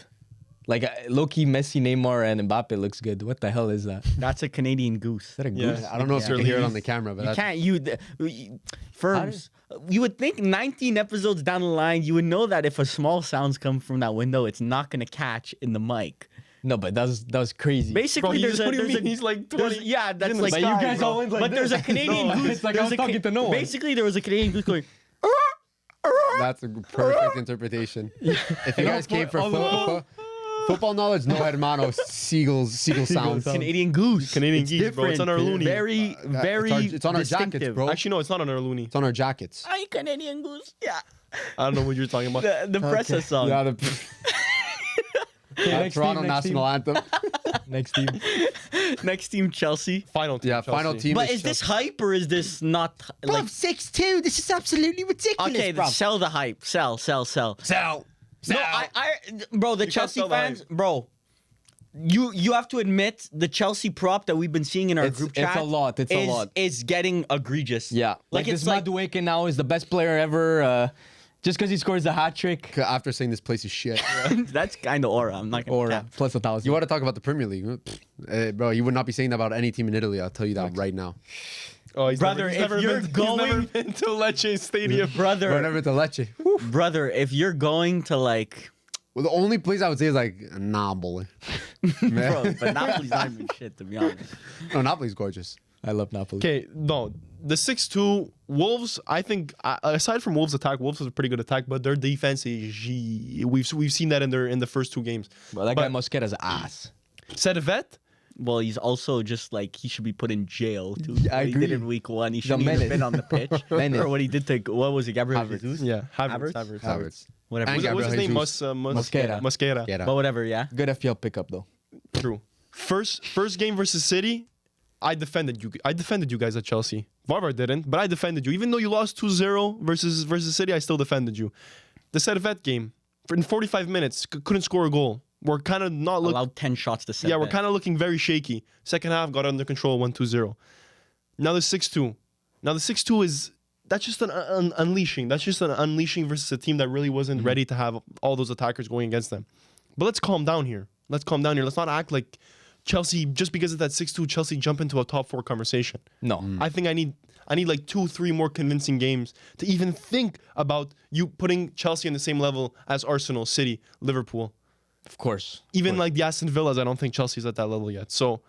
Like low-key, Messi, Neymar, and Mbappe looks good. What the hell is that? Is That's a Canadian goose. that a Yeah. goose? I don't know if you can hear it on the camera, but You that's, can't. Firms. You would think 19 episodes down the line, you would know that if a small sounds come from that window, it's not gonna catch in the mic. No, but that was crazy. Basically, Bro, there's a. what do you there's mean? a He's like there's- 20. Yeah, that's in the like. But you sky, guys bro. all went like But there's a this. Canadian No, goose. it's like I there's was a talking to no one. Basically, there was a Canadian goose going. that's a perfect interpretation. If you guys came for football knowledge, no hermano, seagull sounds. Canadian goose. Canadian It's geese, bro. It's different. on our loony. Very, very. It's on our jackets, distinctive. bro. Actually, no, it's not on our loony. It's on our jackets. I Canadian goose. Yeah. I don't know what you're talking about. The Pressa song. Yeah, next Toronto team, national anthem. Next team. Next team, Chelsea. Final team. Yeah, final Chelsea. team. But is this hype or is this not like? 6-2. This is absolutely ridiculous. Okay, then sell the hype. Sell. Sell. No, bro, the Chelsea sell the fans, hype. bro. You have to admit the Chelsea prop that we've been seeing in our group it's chat. a lot, it's a lot. Is getting egregious. Yeah, like it's this like Madueke now is the best player ever. Just because he scores a hat trick After saying this place is shit. that's kind of aura. I'm not gonna or cap. plus 1,000. You want to talk about the Premier League? Bro, you would not be saying that about any team in Italy. I'll tell you that right now. Oh, he's Brother, never, if he's you're never been, he's never going- been to Lecce Stadium. brother, We're never to Lecce. brother, if you're going to like, Well, the only place I would say is like Napoli. bro, but Napoli's not even shit to be honest. No, Napoli's gorgeous. I love Napoli. Okay, no, the 6-2 Wolves. I think aside from Wolves' attack, Wolves has a pretty good attack, but their defense is we've seen that in the first two games. Bro, that guy Mosquera's ass. Servette, Well, he's also just like he should be put in jail too. Yeah, I What he did agree. in week 1. He shouldn't menace. even been on the pitch. Menace. Or what he did to what was it, Gabriel Havertz. Jesus? yeah, Havertz? Havertz. Whatever. And What's his name? Jesus. Mosquera. Mosquera. Get But whatever, yeah. Good FPL pickup though. True. First game versus City, I defended you. I defended you guys at Chelsea. Varvar didn't, but I defended you. Even though you lost 2-0 versus City, I still defended you. The Servette game, in 45 minutes, couldn't score a goal. We're kind of not looking. Allowed 10 shots to set. Yeah, we're kind of looking very shaky. Second half got under control, 1-2-0. Now the 6-2. Now the 6-2 is that's just an unleashing. That's just an unleashing versus a team that really wasn't ready to have all those attackers going against them. But let's calm down here. Let's not act like Chelsea just because of that 6-2. Chelsea jump into a top 4 conversation. No. I think I need like 2-3 more convincing games to even think about you putting Chelsea on the same level as Arsenal, City, Liverpool. Of course. Even like the Aston Villas, I don't think Chelsea's at that level yet. So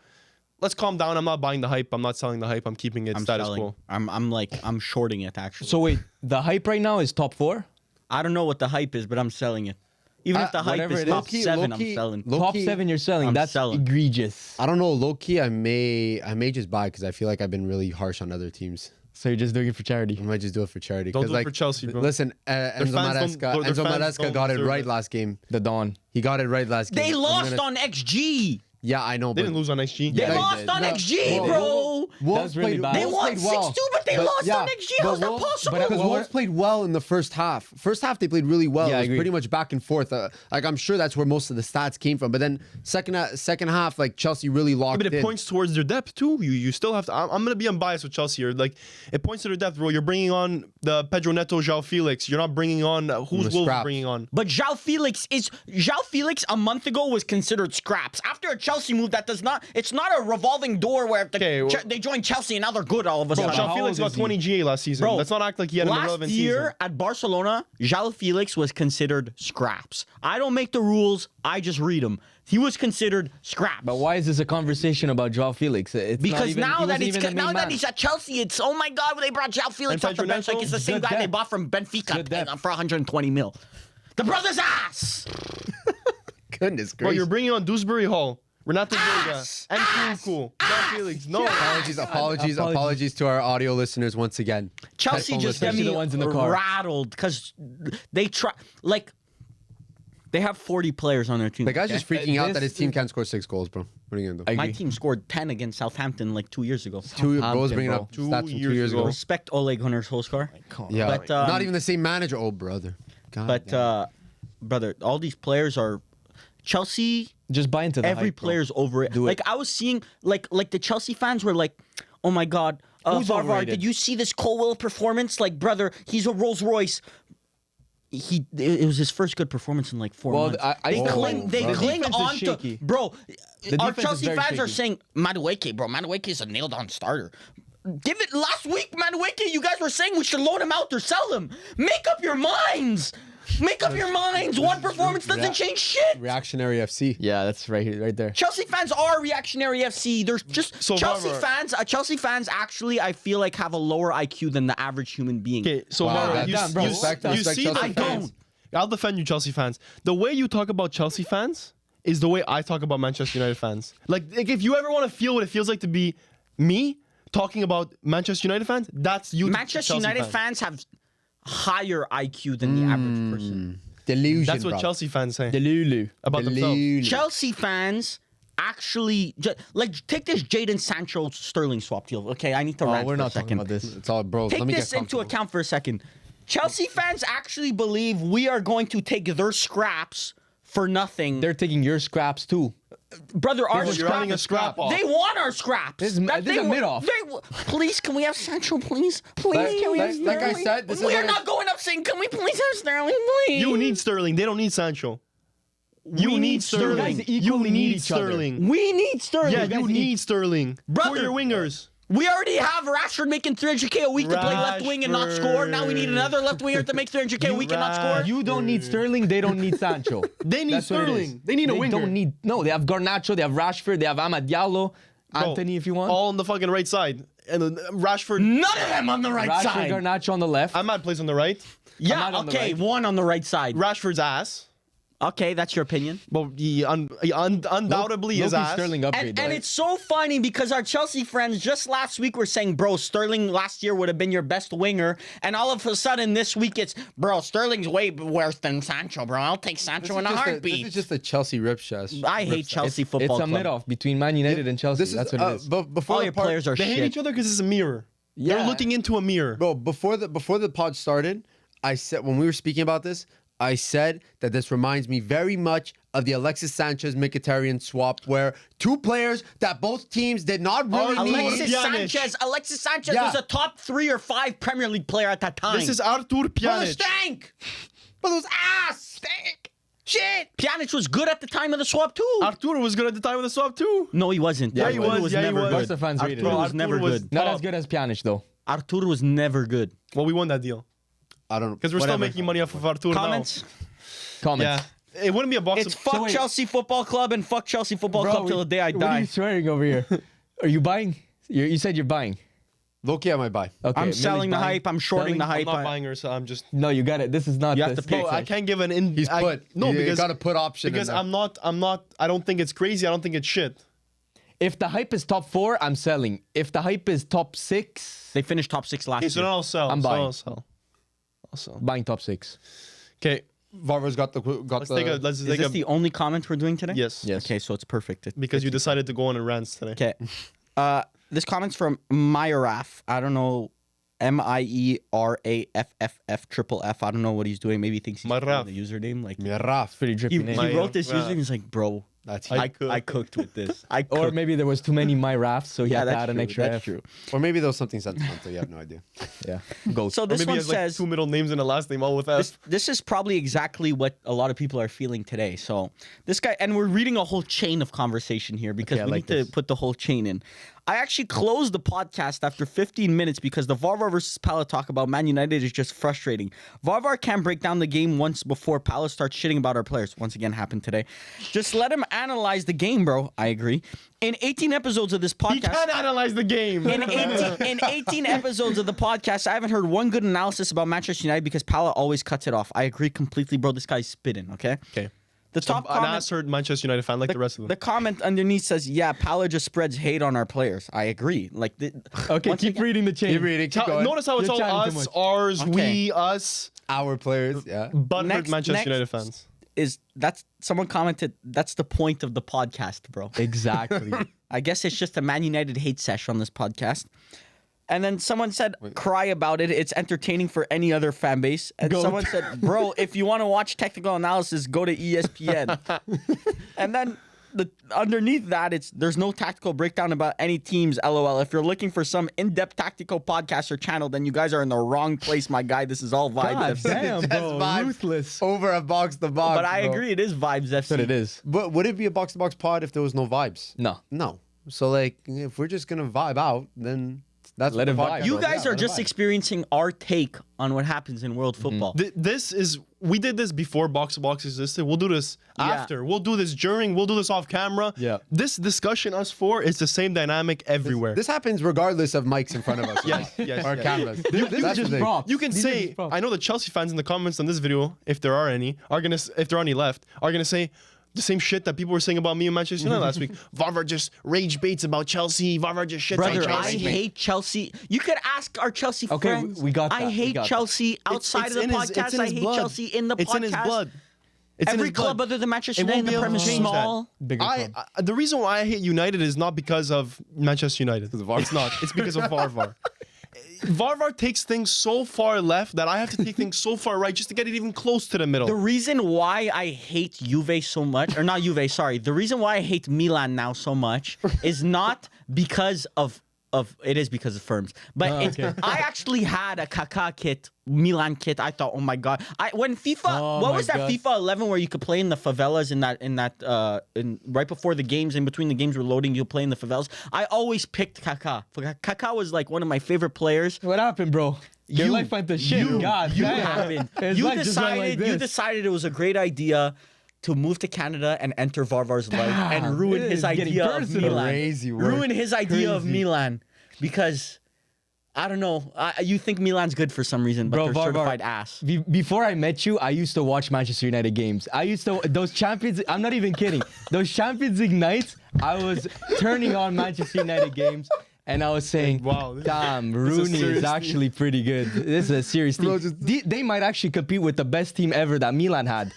let's calm down. I'm not buying the hype. I'm not selling the hype. I'm keeping it I'm status selling. quo. I'm shorting it actually. So wait, the hype right now is top 4? I don't know what the hype is, but I'm selling it. Even if the hype whatever is it is. top 7, I'm selling. Top 7 you're selling. I'm That's selling. egregious. I don't know, low key. I may just buy because I feel like I've been really harsh on other teams. So you're just doing it for charity. I might just do it for charity. Don't 'Cause, do it like, for Chelsea, bro. Listen, Enzo fans Maresca. don't- their Enzo fans Maresca don't got it deserve right it. last game. The Dawn. He got it right last game. They I'm lost gonna- on XG. Yeah, I know. They but didn't lose on XG. They Yeah, lost did. on No, XG, Wolves- bro. That's really bad. They won 6-2, but they lost on XG. How's that Wolves- possible? Because Wolves played well in the first half. First half they played really well. Yeah, it I was agree. pretty much back and forth. Like I'm sure that's where most of the stats came from. But then second half, like Chelsea really locked But it in. points towards their depth too. You still have to. I'm gonna be unbiased with Chelsea here. Like it points to their depth, bro. You're bringing on the Pedro Neto, João Felix. You're not bringing on who's The Wolves scraps. bringing on. But João Felix a month ago was considered scraps. After a Chelsea move, it's not a revolving door where they join Chelsea and now they're good all of a Bro, sudden. João how Felix old got is he? 20 GA last season. Bro, Let's not act like he had an Last irrelevant year season. at Barcelona, João Felix was considered scraps. I don't make the rules. I just read them. He was considered scraps. But why is this a conversation about Joao Felix? It's not Because even, now he that wasn't even the main now that man. he's at Chelsea, it's oh my god, they brought João Felix And off the Pedro bench like Neto? it's the same Good guy they depth. bought from Benfica Good depth. for 120 mil. The brother's ass. Goodness Bro, gracious. you're bringing on Dewsbury Hall, Renato Vega, Ass! and João Felix. No. Apologies to our audio listeners once again. Chelsea Headphone just get listeners. me the ones in the car. rattled because they try like they have 40 players on their team. The guy's okay? just freaking out This that his team can't score 6 goals, bro. What are you gonna do? I My agree. team scored 10 against Southampton like 2 years ago. Bro's bringing bro. up stats from 2 years ago. Respect Ole Gunnar Solskjaer. Yeah, But, not even the same manager. Oh, brother. God But damn. brother, all these players are Chelsea. Just buy into the Every hype, bro. player's over it. Do it. Like I was seeing, like the Chelsea fans were like, "Oh my god, Who's Varvar, overrated? did you see this Colwell performance? Like, brother, he's a Rolls Royce. It was his first good performance in like 4 Well, months. I They think cling the on defense is to shaky. bro. The Our defense is Chelsea very fans are shaky. saying Madueke, bro. Madueke is a nailed on starter. Give it last week, Madueke. You guys were saying we should loan him out or sell him. Make up your minds. Make up your minds. One performance doesn't change shit. Reactionary FC. Yeah, that's right here, right there. Chelsea fans are reactionary FC. There's just So, Chelsea Varvar- fans actually, I feel like, have a lower IQ than the average human being. Okay, so Wow, Varvar, that's- you, damn, bro, you, respect you Chelsea see the fans. I don't. I'll defend you, Chelsea fans. The way you talk about Chelsea fans is the way I talk about Manchester United fans. Like if you ever want to feel what it feels like to be me talking about Manchester United fans, that's you. Manchester Chelsea United fans have higher IQ than the average person. Delusion, That's what bro. Chelsea fans say The Lulu. about themselves. Delusion. Chelsea fans actually like take this Jadon Sancho Sterling swap deal. Okay, I need to rant we're for not a talking second. about this. It's all, bro. Take Let me this get into comfortable. account for a second. Chelsea fans actually believe we are going to take their scraps for nothing. They're taking your scraps too. Brother, our You're having a scrap off. They want our scraps. This is- That this they is a wa- mid-off. they- Please, can we have Sancho, please? Please, Like- can we have like I Sterling? said, this is we are what not going up saying, can we please have Sterling, please? You need Sterling. They don't need Sancho. You need Sterling. Sterling. You guys You equally need need each other. Sterling. We need Sterling. Yeah, guys you need Sterling. For Brother. your wingers. We already have Rashford making 300K a week to play left wing and not score. Now we need another left winger to make 300K a week and not score. You don't need Sterling. They don't need Sancho. They need That's what it is. Sterling. They need a winger. Don't need. No, they have Garnacho. They have Rashford. They have Amad Diallo. Bro, Anthony, if you want. All on the fucking right side. And Rashford. None of them on the right Rashford, side. Garnacho on the left. Ahmad plays on the right. Yeah, Ahmad on the okay, right. one on the right side. Rashford's ass. Okay, that's your opinion. Well, he undoubtedly his Loki ass. Sterling upgrade. And though. it's so funny because our Chelsea friends just last week were saying, bro, Sterling last year would have been your best winger. And all of a sudden this week it's, bro, Sterling's way worse than Sancho, bro. I'll take Sancho in a heartbeat. This is just a Chelsea rip chest. I hate Chelsea football It's a club. mid-off between Man United and Chelsea. This is That's what it is. before All the your part- players are They hate shit. each other because it's a mirror. Yeah. They're looking into a mirror. Bro, before the pod started, I said when we were speaking about this, I said that this reminds me very much of the Alexis Sanchez Mkhitaryan swap, where two players that both teams did not really need. Alexis Sanchez Yeah. was a top 3 or 5 Premier League player at that time. This is Artur Bro, it Pjanic. stank. But it was ass. Stank. Shit. Pjanic was good at the time of the swap too. Artur was good at the time of the swap too. No, he wasn't. Yeah, he Artur was. Yeah, he never was. good. Barca fans rated Artur him. was never was- good. Not top. as good as Pjanic though. Artur was never good. Well, we won that deal I don't know. because we're still Whatever. making money off of Artur Comments? Comments. now. Yeah, it wouldn't be a box. It's fuck wait. Chelsea Football Club and fuck Chelsea Football Bro, Club till the day I What are die. you swearing over here? Are you buying? You said you're buying. Loki, I might buy. Okay. I'm Millie's selling the buying. hype. I'm shorting the Selling? I'm hype. not buying her, so I'm just. No, you got it. This is not. You have this. to pick. Bro, I can't give an in. He's put. No, you because got to put option. because in there. I'm not. I don't think it's crazy. I don't think it's shit. If the hype is top 4, I'm selling. If the hype is top 6, They finished top 6 last Okay, so year. then I'll sell. I'm so buying. I'll sell. I'll sell. buying top 6. Okay, Varvar's got the. let's take a. Let's Is take this a. the only comment we're doing today? Yes. Yes. Okay, so it's perfect. Because you decided to go on a rant today. Okay. This comment's from Myraff. I don't know. Mieraff. I don't know what he's doing. Maybe he thinks he's Myraff. the username. Like Miraf. Pretty drippy he name. wrote this Myraff. username. He's like, bro, That's I cooked. cooked with this. I Or cooked. maybe there was too many my rafts, so he Yeah, had to that's add an true. extra That's F. true. Or maybe there was something sentimental. You have no idea. Yeah. Goat. So Or this maybe one he has like says 2 middle names and a last name all with F. this is probably exactly what a lot of people are feeling today. So this guy, and we're reading a whole chain of conversation here because Okay, I we like need this. to put the whole chain in. I actually closed the podcast after 15 minutes because the Varvar versus Pala talk about Man United is just frustrating. Varvar can't break down the game once before Pala starts shitting about our players. Once again, happened today. Just let him analyze the game, bro. I agree. In 18 episodes of this podcast... He can't analyze the game. In 18 episodes of the podcast, I haven't heard one good analysis about Manchester United because Pala always cuts it off. I agree completely, bro. This guy's spitting, okay? Okay. The top An comment... ass-hurt Manchester United fan like the rest of them. The comment underneath says, "Yeah, Pala just spreads hate on our players." I agree. Like, Okay, keep reading the chain. Keep reading. Keep going. Notice how it's You're all chatting too us, much. ours, Okay. we, us, Our players. Yeah. butthurt Next- Manchester next- United fans. that's someone commented. That's the point of the podcast, bro. Exactly. I guess it's just a Man United hate sesh on this podcast. And then someone said, "Cry about it. It's entertaining for any other fan base." And someone said, "Bro, if you want to watch technical analysis, go to ESPN." And then underneath that, there's no tactical breakdown about any teams. LOL. If you're looking for some in-depth tactical podcast or channel, then you guys are in the wrong place, my guy. This is all Vibes God FC. damn, Just bro. vibes Ruthless. over a box to box. But I bro. agree, it is Vibes FC. That's what it is. But would it be a box to box pod if there was no vibes? No. No. So like, if we're just gonna vibe out, then that's Let what it the vibe. podcast You is. guys Yeah, are let it just vibe. experiencing our take on what happens in world football. We did this before Box to Box existed. We'll do this Yeah. after. We'll do this during. We'll do this off camera. Yeah. This discussion, us four, is the same dynamic everywhere. This happens regardless of mics in front of us. Yes, yes, Or yes. cameras. These are That's just the thing. props. You can These are say, just props. I know the Chelsea fans in the comments on this video, if there are any, if there are any left, are gonna say the same shit that people were saying about me and Manchester United last week. Varvar just rage baits about Chelsea. Varvar just shits Brother, on I Chelsea. hate Chelsea. You could ask our Chelsea Okay, friends. we got that. I We hate got that. Chelsea outside of the podcast. I hate Chelsea in the podcast. It's in his blood. It's in Every his blood. club other than Manchester It United won't in be the able Prem to is change that. small. Bigger club. The reason why I hate United is not because of Manchester United. It's not. It's because of Varvar. Varvar takes things so far left that I have to take things so far right just to get it even close to the middle. The reason why I hate Juve so much, or not Juve, sorry. The reason why I hate Milan now so much is not because of it is because of firms. But okay. I actually had a Kaká kit, Milan kit. I thought, oh my god. When FIFA, Oh what my was that God. FIFA 11 where you could play in the favelas in right before the games, in between the games were loading, you'll play in the favelas. I always picked Kaká. Kaká was like one of my favorite players. What happened, bro? Your You- life went to shit. God You damn. happened. His You life just went like decided. You this. decided it was a great idea to move to Canada and enter Varvar's life and Damn, ruin it his is getting idea of personal. Milan. Crazy work. Ruin his idea of Crazy. Milan because I don't know. You think Milan's good for some reason, but Bro, they're Varvar, certified ass. Before I met you, I used to watch Manchester United games. I used to those Champions. I'm not even kidding. Those Champions League nights, I was turning on Manchester United games, and I was saying, Wow, damn, is a Rooney serious is actually pretty good. This is a serious team. Bro, just- They might actually compete with the best team ever that Milan had."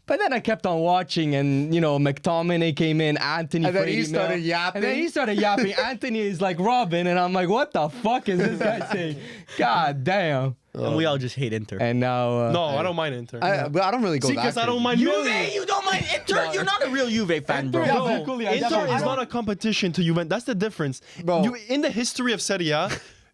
But then I kept on watching, and McTominay came in, Anthony. And then he Fredy started Mel. yapping. And then he started yapping. Anthony is like Robin, and I'm like, what the fuck is this guy saying? God damn. And we all just hate Inter. And now, no, I don't mind Inter. But I don't really go See, that because I don't crazy. mind Millie. Juve, you don't mind Inter? You're not a real Juve fan, bro. Inter- No, Yeah, equally, I Inter definitely- is not a competition to Juventus. That's the difference. Bro. In the history of Serie A,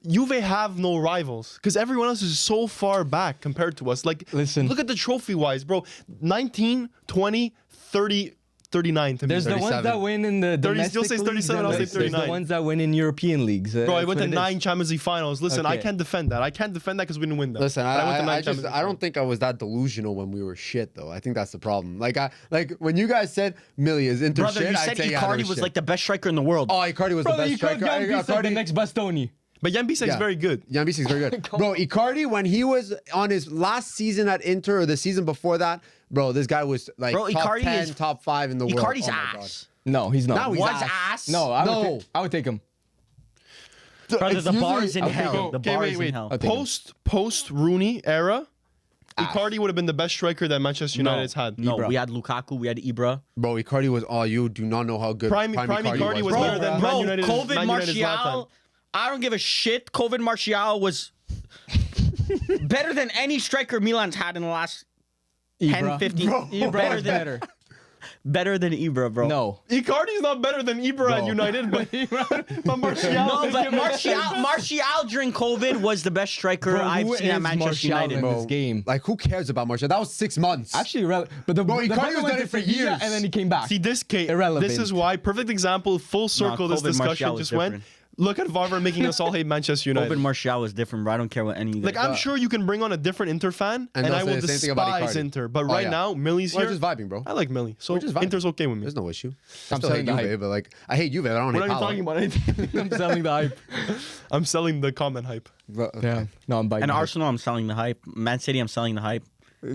Juve have no rivals because everyone else is so far back compared to us. Like, Listen. look at the trophy-wise, bro. 19, 20, 30, 39 to me. there's the ones 37. that win in the 30 domestic still says leagues, 37, and I'll say there's the 39. ones that win in European leagues. Bro, I That's went what to it is. 9 Champions League finals. Listen, I Okay. can't defend that. I can't defend that because we didn't win that. Listen, But went to I nine just Champions I don't League think I was that delusional when we were shit though. I think that's the problem. Like when you guys said Millie is Inter Brother, shit, you I'd said say yeah, Icardi they're was shit. like the best striker in the world. Oh, Icardi was Brother, the you best could striker. like the next Bastoni. But Jan Bissek is very good. Jan Bissek is very good. Bro, Icardi, when he was on his last season at Inter or the season before that, bro, this guy was like Bro, top Icardi 10, is- top 5 in the world. Icardi's Oh my God. ass. No, he's not. Now he's Was ass. ass. No, No. I would take him. Brother, the Excuse bar me? is in Okay, hell. The bar is in hell. I'll take him. Post Rooney era, Icardi would have been the best striker that Manchester United's had. No, Ibra. we had Lukaku, we had Ibra. Bro, Icardi was you do not know how good Prime Icardi was bro. better than Man United. COVID Man United's last time. Martial. I don't give a shit. COVID Martial was better than any striker Milan's had in the last 10, Ibra. 15. Ibra better was than better. better than Ibra, bro. No. Icardi's not better than Ibra at No. United, but Martial. No, but Martial during COVID was the best striker Bro, I've who seen at is Manchester Martial United. in this game? Like who cares about Martial? That was 6 months. Actually, but the Bro, the Icardi brother was went done to it for Sevilla years. and then he came back. See, this case, Irrelevant. this is why, perfect example, full circle, this COVID discussion Martial just was went. different. Look at Varvar making us all hate Manchester COVID United. Martial was different, bro. I don't care what any of you Like, guys I'm sure you can bring on a different Inter fan, And and they'll I will say the same thing about despise Icardi. Inter. But Oh, right yeah. now, Millie's We're here. just vibing, bro. I like Millie, so We're just vibing. Inter's okay with me. There's no issue. I I'm still hate selling the Juve, hype. but like I hate Juve. I don't We're hate not even Paolo. talking about anything. I'm selling the hype. I'm selling the comment hype. But, Yeah. No, I'm biting. And hype. Arsenal, I'm selling the hype. Man City, I'm selling the hype.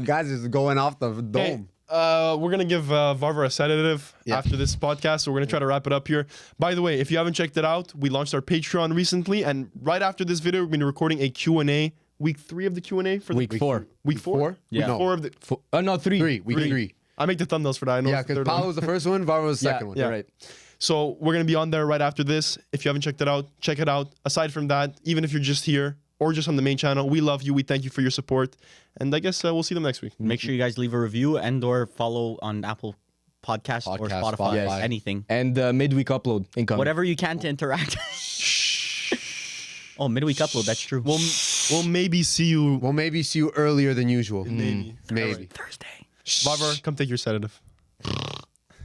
guys is going off the Okay, dome. we're gonna give Varvar a sedative Yeah. after this podcast, so we're gonna try to wrap it up here. By the way, if you haven't checked it out, we launched our Patreon recently, and right after this video, we're gonna be recording a Q&A. Week 3 of the Q&A for Week the 4. Week 4. Yeah. Week 4 of the. No, 3. Week three. I make the thumbnails for that. I know Yeah, it's the because third one. Paolo was the first one, Varva was the second one. Yeah. You're right. So we're gonna be on there right after this. If you haven't checked it out, check it out. Aside from that, even if you're just here or just on the main channel, we love you. We thank you for your support, and I guess we'll see them next week. Make sure you guys leave a review and or follow on Apple Podcast or Podcast, Spotify, Spotify. anything. And midweek upload incoming. Whatever you can to interact. Oh, midweek upload. That's true. We'll maybe see you. We'll maybe see you earlier than usual. Maybe. Maybe. Thursday. Barber, come take your sedative.